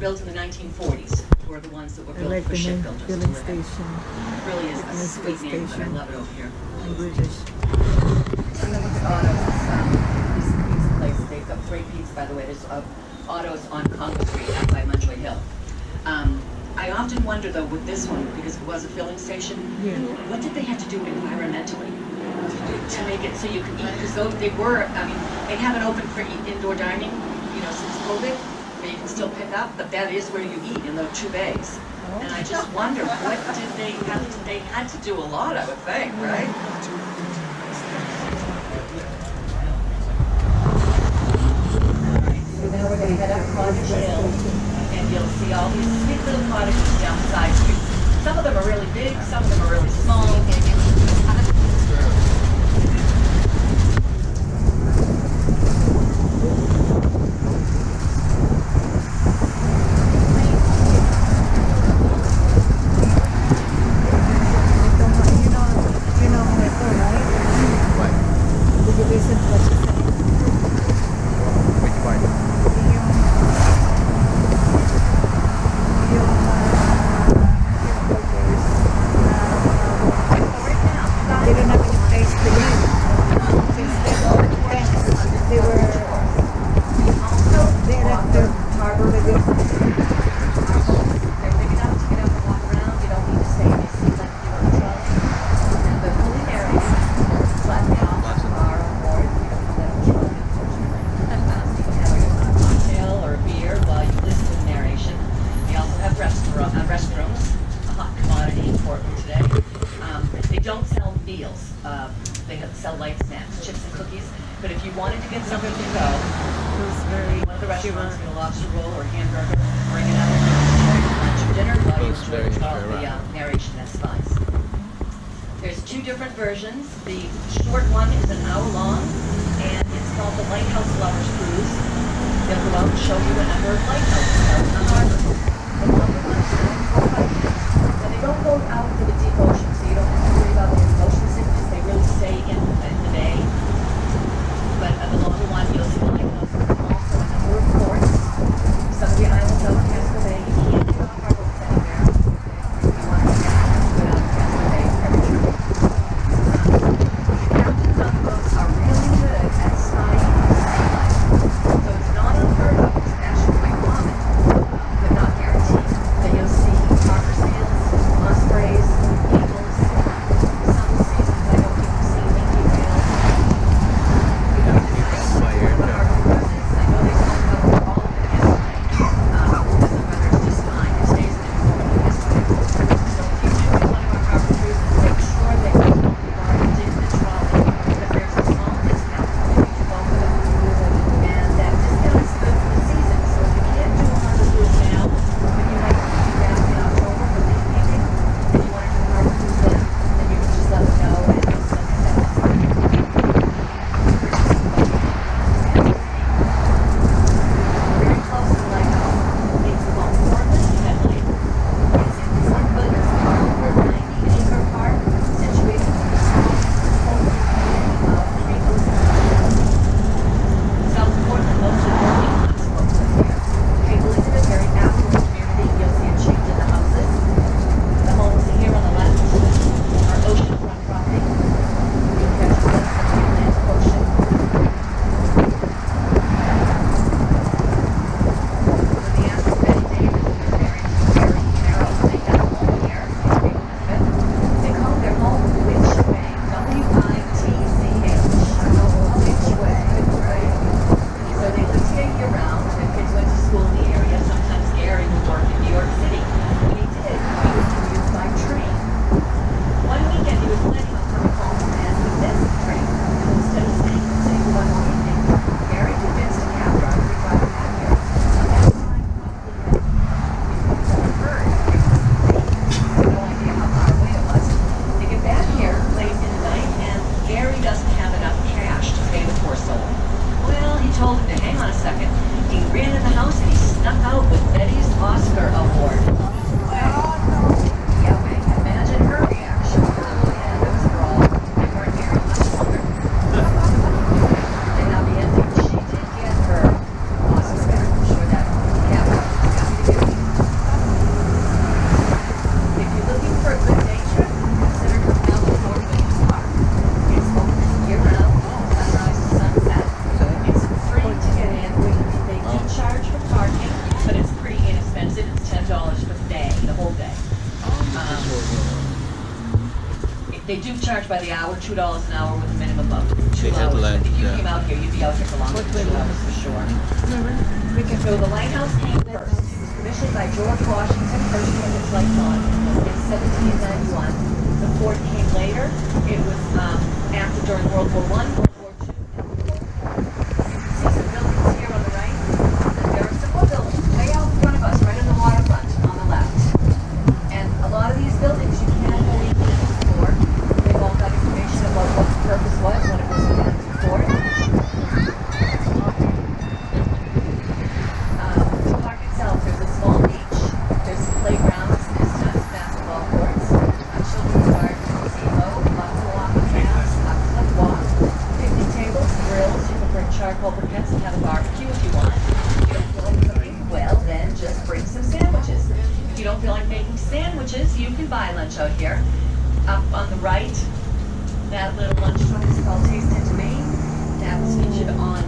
Built in the 1940s were the ones that were built like for the main shipbuilders. filling station. It really is a sweet name, but I love it over here. In British. And then with autos, this is a pizza place. They've got great pizza, by the way. There's autos on Congo Street out by Munjoy Hill. I often wonder, though, with this one, because it was a filling station, what did they have to do environmentally to make it so you could eat? Because they were, I mean, they haven't opened for indoor dining, you know, since COVID. You can still pick up, but that is where you eat, in those 2 bays. And I just wonder, what did they have to, they had to do a lot, I would think, right? So now we're going to head up Cottage Hill, and you'll see all these sweet little cottages down side streets. Some of them are really big, some of them are really small. They sell light snacks, chips and cookies. But if you wanted to get something to go, one of the restaurants, get a lobster roll or hamburger, bring it out. dinner while you Goes very enjoy the around. narration, that's fine. There's two different versions. The short one is an hour long, and it's called the Lighthouse Lovers Cruise. They'll go out and show you a number of lighthouses out in the harbor. The longer one is 4 minutes. And they don't go out into the deep ocean, so you don't have to worry about the motion sickness. They really stay in the bay. But the longer one, you'll see the lighthouses. Also a number of ports. Some of the islands out in Casco Bay, you can't get off our boats anywhere. If you want to go down to Casco Bay, every trip. Captains on the boats are really good at spying sea life. So it's not unheard of, it's actually quite common, but not guaranteed, that you'll see cocker seals, ospreys, eagles. Some seasons I know people see minke whales. You know, the nice By your on the harbor cruises, I know they don't cover all of it yesterday, because the weather's just fine, it stays in the yesterday. So if you do get one of our harbor cruises, make sure that you are in the trolley, because there's a small discount if you do both of them. And that discount is good for the season, so if you can't do a harbor cruise now, but you might be back in October for leaf painting, and you want to do a harbor cruise then you can just let them know and they'll send you that discount. Very close to the lighthouse. It's called Portland Headlight. It's in this unbuilt, over 90-acre park situated in the small community of Three Oaks. South Portland, most of the working class folks live here. People live in a very affluent community. You'll see a change in the houses. The homes here on the left are oceanfront property. You'll catch a glimpse of the Atlantic Ocean. When the asked Betty Davis and her parents, Mary Carroll, they had a home here in New Hampshire. They called their home Witch Way, W-I-T-C-H. Witch Way, right? So they lived here year-round. Their kids went to school in the area. Sometimes Gary would work in New York City. When he did, he would commute by train. One weekend he was planning on coming home and he missed the train. And instead of staying in the city for one more evening, Gary convinced a cab driver to drive him back here. Now that time probably had heard it was late. No idea how far away it was. They get back here late in the night and Gary doesn't have enough cash to pay the poor soul. Well, he told him to hang on a second. He ran in the house and he snuck out with Betty's Oscar Award. Yeah, we can imagine her reaction. Oh, yeah, those were all. They weren't here much longer. They now the ending. She did get her Oscar back. I'm sure that cab driver was happy to give it. If you're looking for a good day trip, consider coming out to Fort Williams Park. It's open year-round, sunrise to sunset. It's free to get in. They do charge for parking, but it's pretty inexpensive. It's $10 for the day, the whole day. They do charge by the hour, $2 an hour with a minimum of 2 They had hours. lunch, If you yeah. came out here, you'd be out here for longer than 2 hours for sure. We can So the lighthouse came first. It was commissioned by George Washington, first turned its lights on in 1791. The fort came later. It was active during World War I, World War II, and World War IV. You can see some buildings here on the right. And there are some more buildings way out in front of us, right on the waterfront on the left. And a lot of these buildings you can't go into before. They've all got information about what the purpose was when it was an active fort. The park itself, there's a small beach, there's some playgrounds, there's tennis basketball courts, a children's garden, gazebo, lots of walking paths, a cliff walk, picnic tables, grills. You can bring charcoal briquettes and have a barbecue if you want. If you don't feel like cooking, well, then just bring some sandwiches. If you don't feel like making sandwiches, you can buy lunch out here. Up on the right, that little lunch truck is called Taste into Maine. That was featured on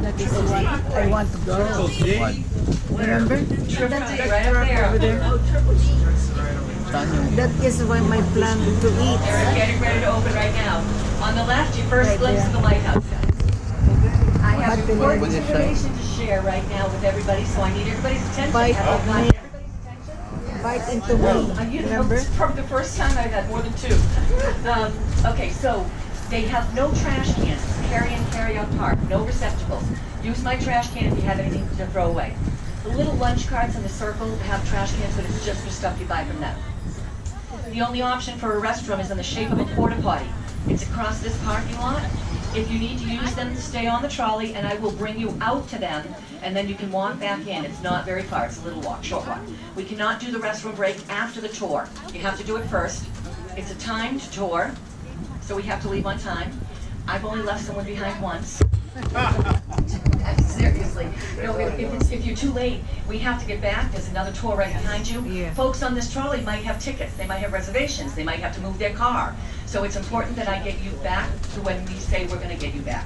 That is Triple D. what I want to go. Remember? Triple D, right up there. Over there. Oh, Triple D. That is why my plan to eat. They're getting ready to open right now. On the left, your first Right glimpse there. of the lighthouse. I have What important did it say? information to share right now with everybody, so I need everybody's attention. Bite Have of I got me. everybody's attention? Bite into me. You know, Remember? it's probably the first time I've had more than 2. Okay, so they have no trash cans. It's carry-in, carry-out park. No receptacles. Use my trash can if you have anything to throw away. The little lunch carts in the circle have trash cans, but it's just for stuff you buy from them. The only option for a restroom is in the shape of a porta potty. It's across this parking lot. If you need to use them, stay on the trolley and I will bring you out to them and then you can walk back in. It's not very far, it's a little walk, short walk. We cannot do the restroom break after the tour. You have to do it first. It's a timed tour, so we have to leave on time. I've only left someone behind once. Seriously, you know, if you're too late, we have to get back. There's another tour right behind you. Yeah. Folks on this trolley might have tickets. They might have reservations. They might have to move their car. So it's important that I get you back to when we say we're going to get you back.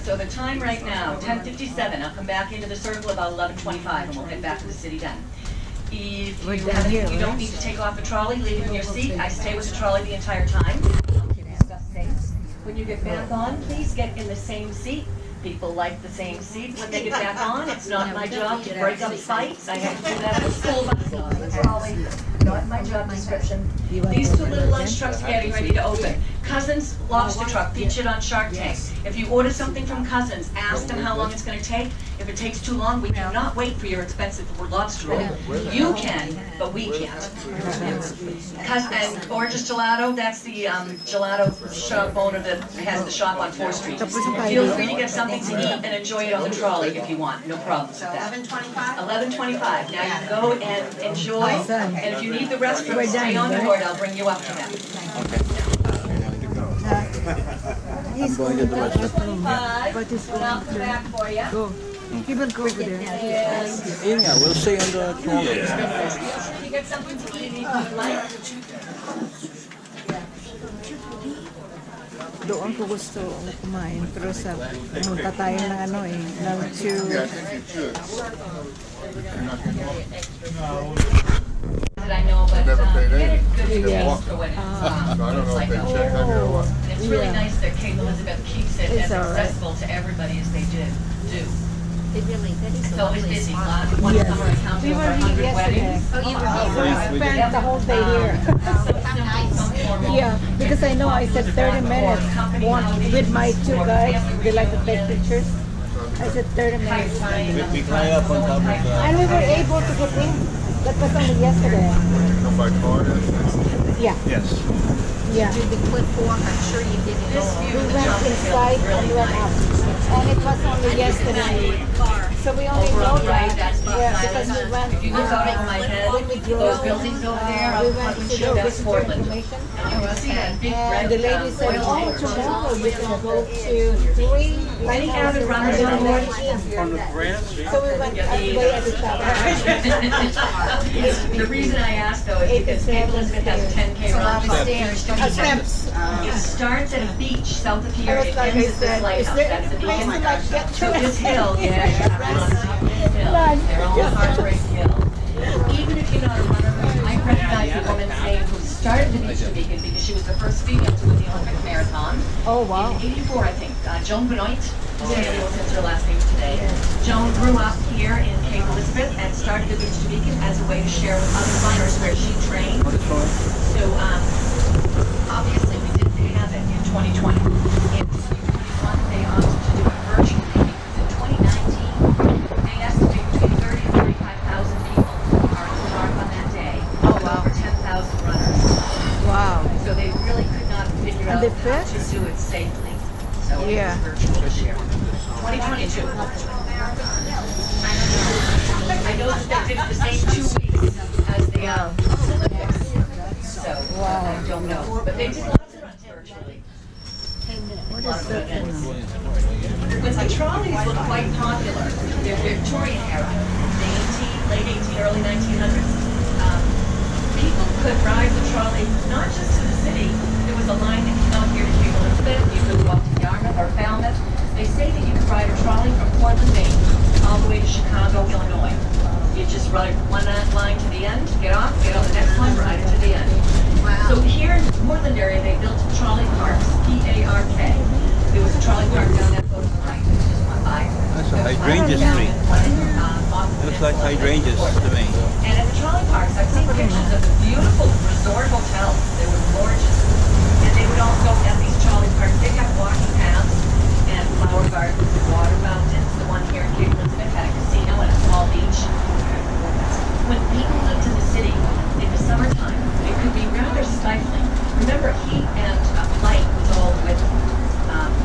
So the time right now, 10:57. I'll come back into the circle about 11:25, and we'll head back to the city then. If We're you, down have here, anything, you don't right? need to take off the trolley, leave it in your seat. I stay with the trolley the entire time. Discuss things. When you get back on, please get in the same seat. People like the same seat when they get back on. It's not my job to break up fights. I have to do that at the school bus, not in the trolley. Not my job description. These two little lunch trucks are getting ready to open. Cousins Lobster Truck, featured on Shark Tank. If you order something from Cousins, ask them how long it's going to take. If it takes too long, we cannot wait for your expensive lobster roll. You can, but we can't. And Orange's Gelato, that's the gelato shop owner that has the shop on 4th Street. Feel free to get something to eat and enjoy it on the trolley if you want. No problems with that. 11:25. Now you can go and enjoy. And if you need the restroom, stay on board. I'll bring you up to them. He's going to the restroom. But he's But I'll going come back for you. to go. He will go over there. Yeah, we'll stay on the trolley. You get something to eat if you'd like. Doon ko gusto kumain. Pero sa pumunta tayo ng ano eh. Ng That I know, but Never paid get a any. good Yeah. taste for what it's So I don't know if they checked on you or what. And it's really Yeah. nice that Kate Elizabeth keeps it It's as all right. accessible to everybody as they do. It really, that is It's a always lovely busy. spot. One Yes. summer I counted We over were 100 here weddings. yesterday. Oh, you were So here. we spent the whole day here. Some formal. Yeah, because I know I said 30 minutes with my two guys. They like to take pictures. I said 30 minutes. We climb up on top of the... And we were able to get in. That was only yesterday. Come by car, Yeah, Yes. yeah. Did the cliff walk? I'm sure you did it This all. view We of the went jump is inside and really went up. nice. And it was only yesterday. So we only Over know on the right, that. that's East Yeah, Island. because we went. If you look out over my head, when we drove, those buildings over there, we up went front to windshield, the that's visitor Portland. information. And you can see that big And red the lady said, oil oh, tank. tomorrow you can go to 3 Any avid lighthouses runners and on then there? walk in. So we went Yeah, way at the top. The reason I asked though is because Cape Elizabeth has a 10K run. Steps. It starts at a beach south of I here, was it like, ends I at this said, is lighthouse, there that's the any place to beacon. like get So to? this hill, yeah, you have to run on top of this hill. They're all Heartbreak Hill. Even if you're not a runner, I recognize the woman's name who started the Beach to Beacon because she was the first female to win the Olympic marathon. Oh, wow. In '84, I think. Joan Benoit, since her last name today. Joan grew up here in Cape Elizabeth and started the Beach to Beacon as a way to share with other runners where she trained. So obviously we didn't have it in 2020. In 2021, they opted to do it virtually because in 2019, they estimate between 30 and 35,000 people are in the park on that day. Oh, wow. Over 10,000 runners. Wow. So they really could not figure And out they how fit? to do it safely. So Yeah. it was virtual this year. 2022. I know that they did it the same 2 weeks as the Olympics. So I don't know. But they did lots of runs virtually. What is that? But the trolleys were quite popular. They're Victorian era, late 18, early 1900s. People could ride the trolley not just to the city. There was a line that came out here to Cape Elizabeth. You could walk to Yarmouth or Falmouth. They say that you could ride a trolley from Portland, Maine, all the way to Chicago, Illinois. You just ride one line to the end, get off, get on the next one, ride it to the end. So here in the Portland area, they built trolley parks, P-A-R-K. There was a trolley park down that road to the right, that just went by. That's a hydrangea street. Looks like hydrangeas to me. And at the trolley parks, I've seen pictures of the beautiful resort hotels. They were gorgeous. And they would also, at these trolley parks, they have walking paths and flower gardens, water fountains. The one here in Cape Elizabeth had a casino and a small beach. remember, heat and light was all with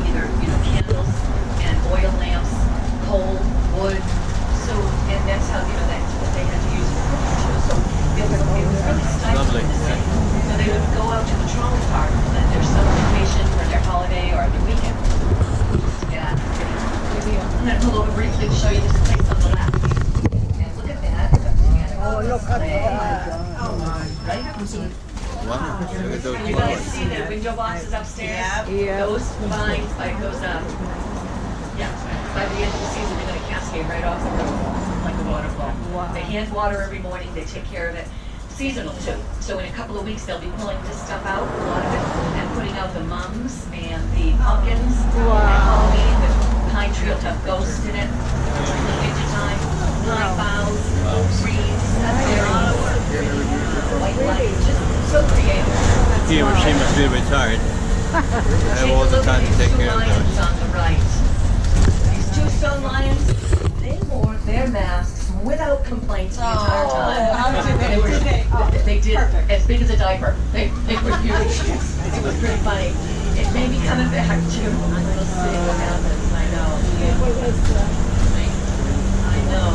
either, candles and oil lamps, coal, wood. So, and that's how, that's what they had to use for cooking too. So it was really stifling Lovely. in the city. So they would go out to the trolley park on their summer vacation or their holiday or their weekend. Just to get out and pretty. I'm going to pull over briefly to show you this place on the left. And look at that. Oh, look at that. Right? Wow, look at those You guys flowers. see the window boxes upstairs? Yeah. Those vines, like those, by the end of the season, they're gonna cascade right off the roof, like a waterfall. Wow. They hand water every morning, they take care of it. Seasonal too. So in a couple of weeks, they'll be pulling this stuff out, a lot of it, and putting out the mums and the pumpkins. Wow. And Halloween, the pine tree will have ghosts in it. In the winter time, pine boughs, trees, that's their artwork. White light, just so creative. He or she must be retired. I have all the time to take care of Lions those. on the right. These two stone lions, they wore their masks without complaints the entire time. They did as big as a diaper. They were huge. It was pretty funny. It may be coming back too. We'll see what happens. I know. I know.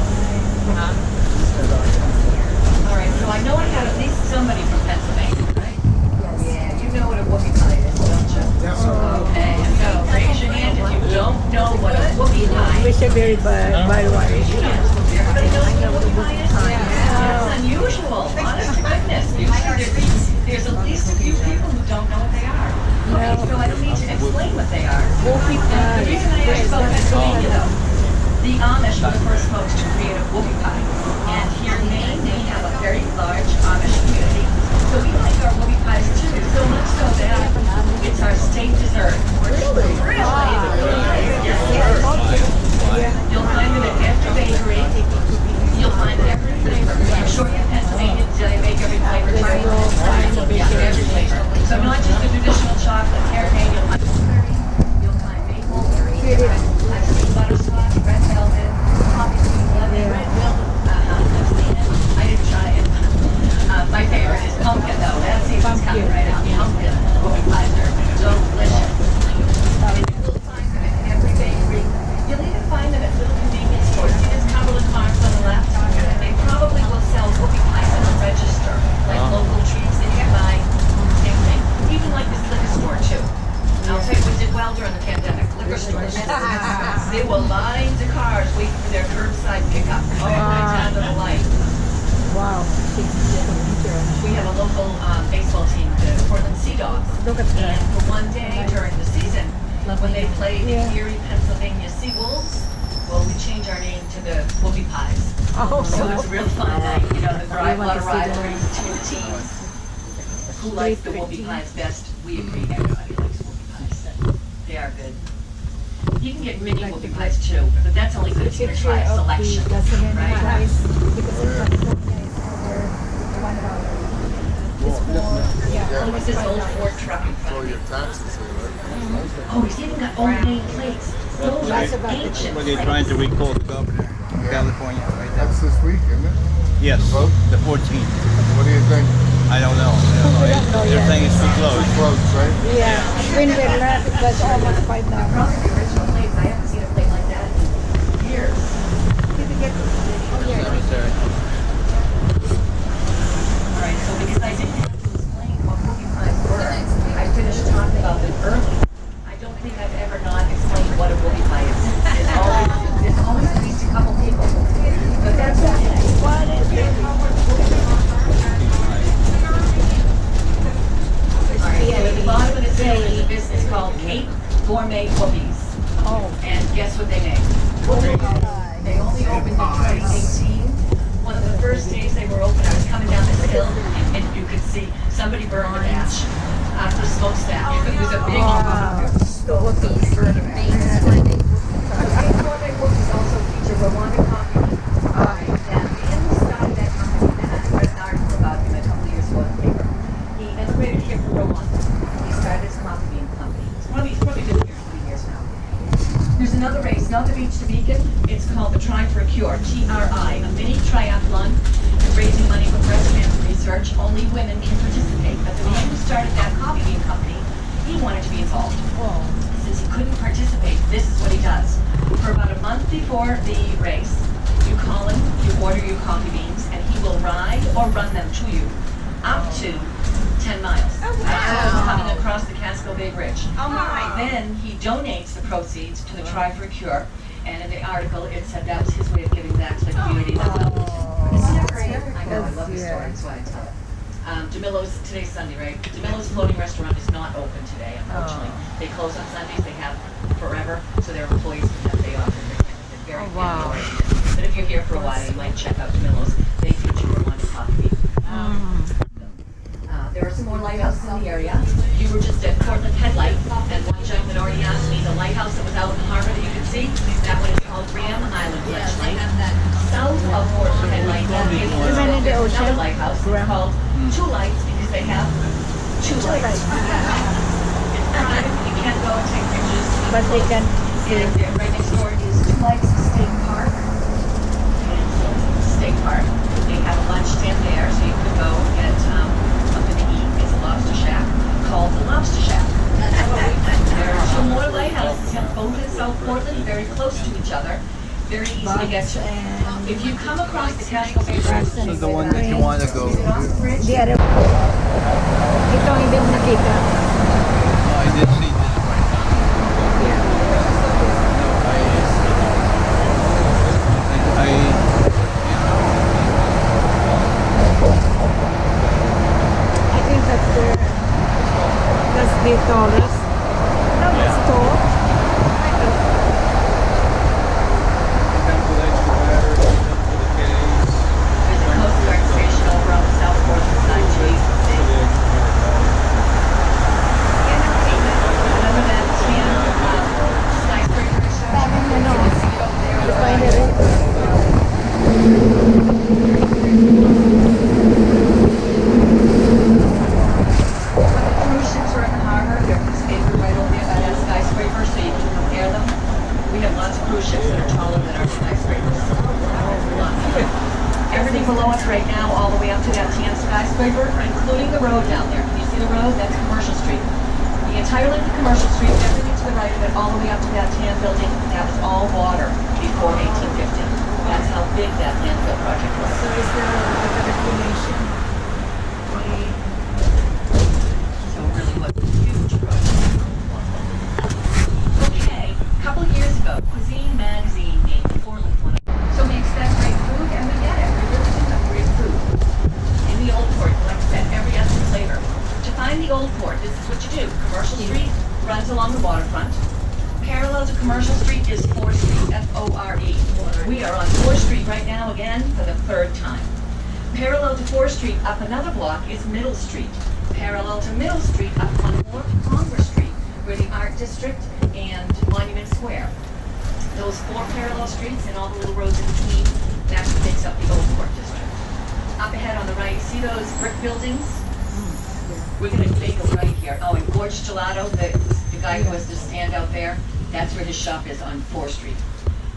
All right, so I know I had at least somebody from Pennsylvania, right? Yeah, you know what a whoopie pie is, don't you? Okay, so raise your hand if you don't know what a whoopie pie is. It's a very bad one. Everybody knows what a whoopie pie is? It's unusual, honest to goodness. Usually there's at least a few people who don't know what they are. Okay, so I don't need to explain what they are. Whoopie The reason I asked about Pennsylvania though, the Amish were the first folks to create a whoopie pie. And here in Maine, they have a very large Amish community. So we like our whoopie pies too, so much so that it's our state dessert. Really? Yes. You'll find them at every bakery. You'll find every flavor. I'm sure in Pennsylvania, they make every flavor too. Yeah, every flavor. So not just the traditional chocolate, caramel, you'll find blueberry, you'll find maple, I've seen butterscotch, red velvet, coffee sweet lemon, red velvet. I've seen it. I didn't try it. My favorite is pumpkin though. That season's coming right up. Pumpkin whoopie pies are delicious. You'll find them at every bakery. You'll even find them at little convenience stores. See this Cumberland Farms on the left? And they probably will sell whoopie pies at the register, like local treats that you can buy. Same thing. Even like this liquor store too. And I'll tell you what did well during the pandemic. Liquor stores. There were lines of cars waiting for their curbside pickup all the way down to the light. Wow. We have a local baseball team, the Portland Sea Dogs. Look at And that. for one day during the season, when they play the Yeah. Erie, Pennsylvania Sea Wolves, well, we change our name to the Whoopie Pies. Oh, So it was a real fun night, the I want lot to of see that. rivalries between the teams. Who likes the Whoopie Pies best? We agree, everybody likes Whoopie Pies. They are good. You can get mini Whoopie Pies too, but that's only good if you Picture try a of the selection, gasoline right? price because in California it's over $1. It's more, yeah. What's this old Ford truck in front Throw of me? your taxes in, right? Oh, he's even got old name plates. Those That's are about the ancient Well, they're trying to plates. recall the governor of California right now. That's this week, isn't it? Yes, Vote? the 14th. What do you think? I don't know. They're saying it's too close. Close, right? Yeah, when we left it was almost $5. Probably the original plates. I haven't seen a plate like that in years. Cemetery. All right, so because I didn't have to explain what whoopie pies were, I finished talking about them early. I don't think I've ever not explained what a whoopie pie is. There's always at least a couple people. But that's okay. What is it? All right, so at the bottom of this hill is a business called Cape Gourmet Whoopies. Oh, And guess what they make? They only opened in 2018. One of the first days they were open, I was coming down this hill and you could see somebody burned a match out of the smokestack. It was a big Gourmet Whoopies also feature Rwanda coffee. And inside that company, I read an article about him a couple of years ago in the paper. He emigrated here from Rwanda. He started his coffee bean company. He's probably been here 20 years now. There's another race, not the Beach to Beacon. It's called the Try for a Cure, TRI, a mini triathlon raising money for breast cancer research. Only women can participate. But the man who started that coffee before the race, you call him, you order your coffee beans, and he will ride or run them to you up to 10 miles. Oh, wow. Coming across the Casco Bay Bridge. Oh my. Then he donates the proceeds to the Try for a Cure, and in the article it said that was his way of giving back to the community. Isn't that great? I know, I love the story, that's why I tell it. DeMillo's, today's Sunday, right? DeMillo's Floating Restaurant is not open today, unfortunately. They close on Sundays, they have forever, so their employees can have day off. They're very wow. family-oriented. But if you're here for a while, you might check out DeMillo's. They feature Vermont coffee. There are some more lighthouses in the area. You were just at Portland Headlight, and one gentleman already asked me, the lighthouse that was out in the harbor that you can see, that one is called Graham Island Flashlight. South of Portland Headlight is another lighthouse. It's called Two Lights because they have two lights. It's private, you can't go and take pictures. But they can see. And right next door is Two Lights State Park. And State Park. They have a lunch stand there, so you can go get something to eat. It's a lobster shack called the Lobster Shack. There are two more lighthouses, both in South Portland, very close to each other. Very easy to get to. If you come across the Casco Bay Bridge, This is the one that you want to go. is it off the bridge? The other. Ito hindi mo nakita. No, I did see this right I think that's the tallest. No, it's tall. There's a Coast Guard station over on the South Portland side, too. You can see. Remember that tan skyscraper I showed you? No. You can see it over there on the Find right. When the cruise ships are in the harbor, they're anchored right over there by that skyscraper, so you can compare them. We have lots of cruise ships that are taller than our skyscrapers. Everything below us right now, all the way up to that tan skyscraper, including the road down there. Can you see the road? That's Commercial Street. The entire length of Commercial Street, everything to the right of it, all the way up to that tan building, that was all water before 1850. That's how big that landfill project was. So is there like a reclamation? So it really was a huge project. Okay, a couple of years ago, Cuisine Magazine named Portland one of. So we expect great food, and we get it. We really do have great food. In the Old Port, like I said, every ethnic flavor. To find the Old Port, this is what you do. Commercial Street runs along the waterfront. Parallel to Commercial Street is 4th Street, F-O-R-E. We are on 4th Street right now again for the third time. Parallel to 4th Street, up another block, is Middle Street. Parallel to Middle Street, up one more, Congress Street, where the Art District and Monument Square. Those four parallel streets and all the little roads in between, that's what makes up the Old Port District. Up ahead on the right, you see those brick buildings? We're going to make a right here. Oh, and Gorge Gelato, the guy who has to stand out there, that's where his shop is on 4th Street.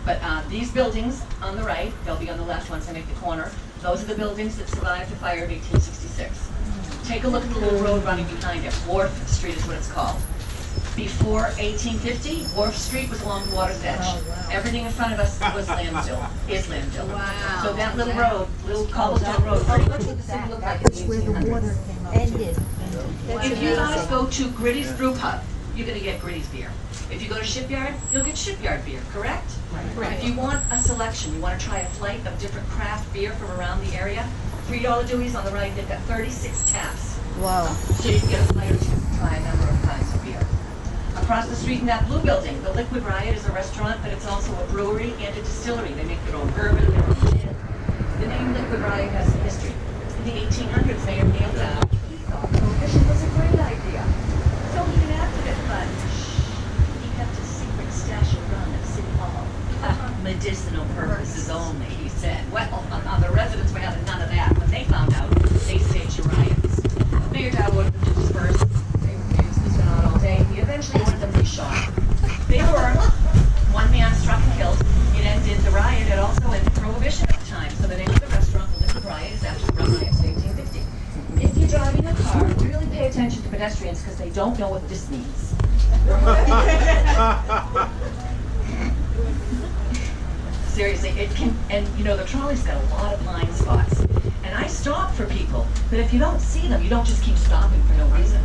But these buildings on the right, they'll be on the left once I make the corner. Those are the buildings that survived the fire of 1866. Take a look at the little road running behind it. Wharf Street is what it's called. Before 1850, Wharf Street was along the water's edge. Everything in front of us was landfill, is landfill. Wow. So that little road, little cobblestone road, pretty much what the city looked like in the 1800s. Ended. If you guys go to Gritty's Brew Pub, you're gonna get Gritty's beer. If you go to Shipyard, you'll get Shipyard beer, correct? Right. If you want a selection, you wanna try a flight of different craft beer from around the area, $3 Dewey's on the right, they've got 36 taps. Wow. So you can get a flight or two to try a number of kinds of beer. Across the street in that blue building, the Liquid Riot is a restaurant, but it's also a brewery and a distillery. They make their own bourbon, their own gin. The name Liquid Riot has some history. In the 1800s, Mayor nailed down. He thought prohibition was a great idea. So he enacted it, but he kept a secret stash of rum at City Hall. Medicinal purposes only, he said. Well, the residents were having none of that. When they found out, they staged riots. Mayor Dow ordered them to disperse. They refused. This went on all day. He eventually ordered them to be shot. They were. One man struck and killed. It ended the riot. It also ended prohibition at the time. So the name of the restaurant, the Liquid Riot, is actually from 1850. If you're driving a car, really pay attention to pedestrians because they don't know what this means. Seriously, it can, and you know, the trolley's got a lot of blind spots. And I stop for people, but if you don't see them, you don't just keep stopping for no reason.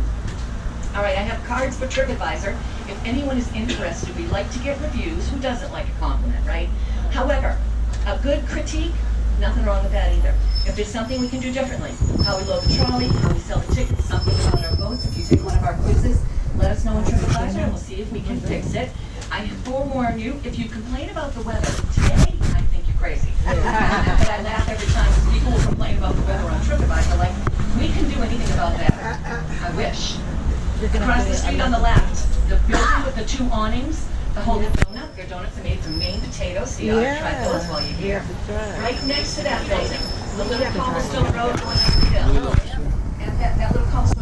All right, I have cards for TripAdvisor. If anyone is interested, we like to get reviews. Who doesn't like a compliment, right? However, a good critique, nothing wrong with that either. If there's something we can do differently, how we load the trolley, how we sell the tickets, something about our boats, if you take one of our quizzes, let us know on TripAdvisor and we'll see if we can fix it. I forewarn you, if you complain about the weather today, I think you're crazy. But I laugh every time because people will complain about the weather on TripAdvisor, like, we can do anything about that. I wish. Across the street on the left, the building with the two awnings, the Holy Donut, their donuts are made from Maine potatoes, so you ought to try those while you're here. Right next to that building, the little cobblestone road going up the hill. And that little cobblestone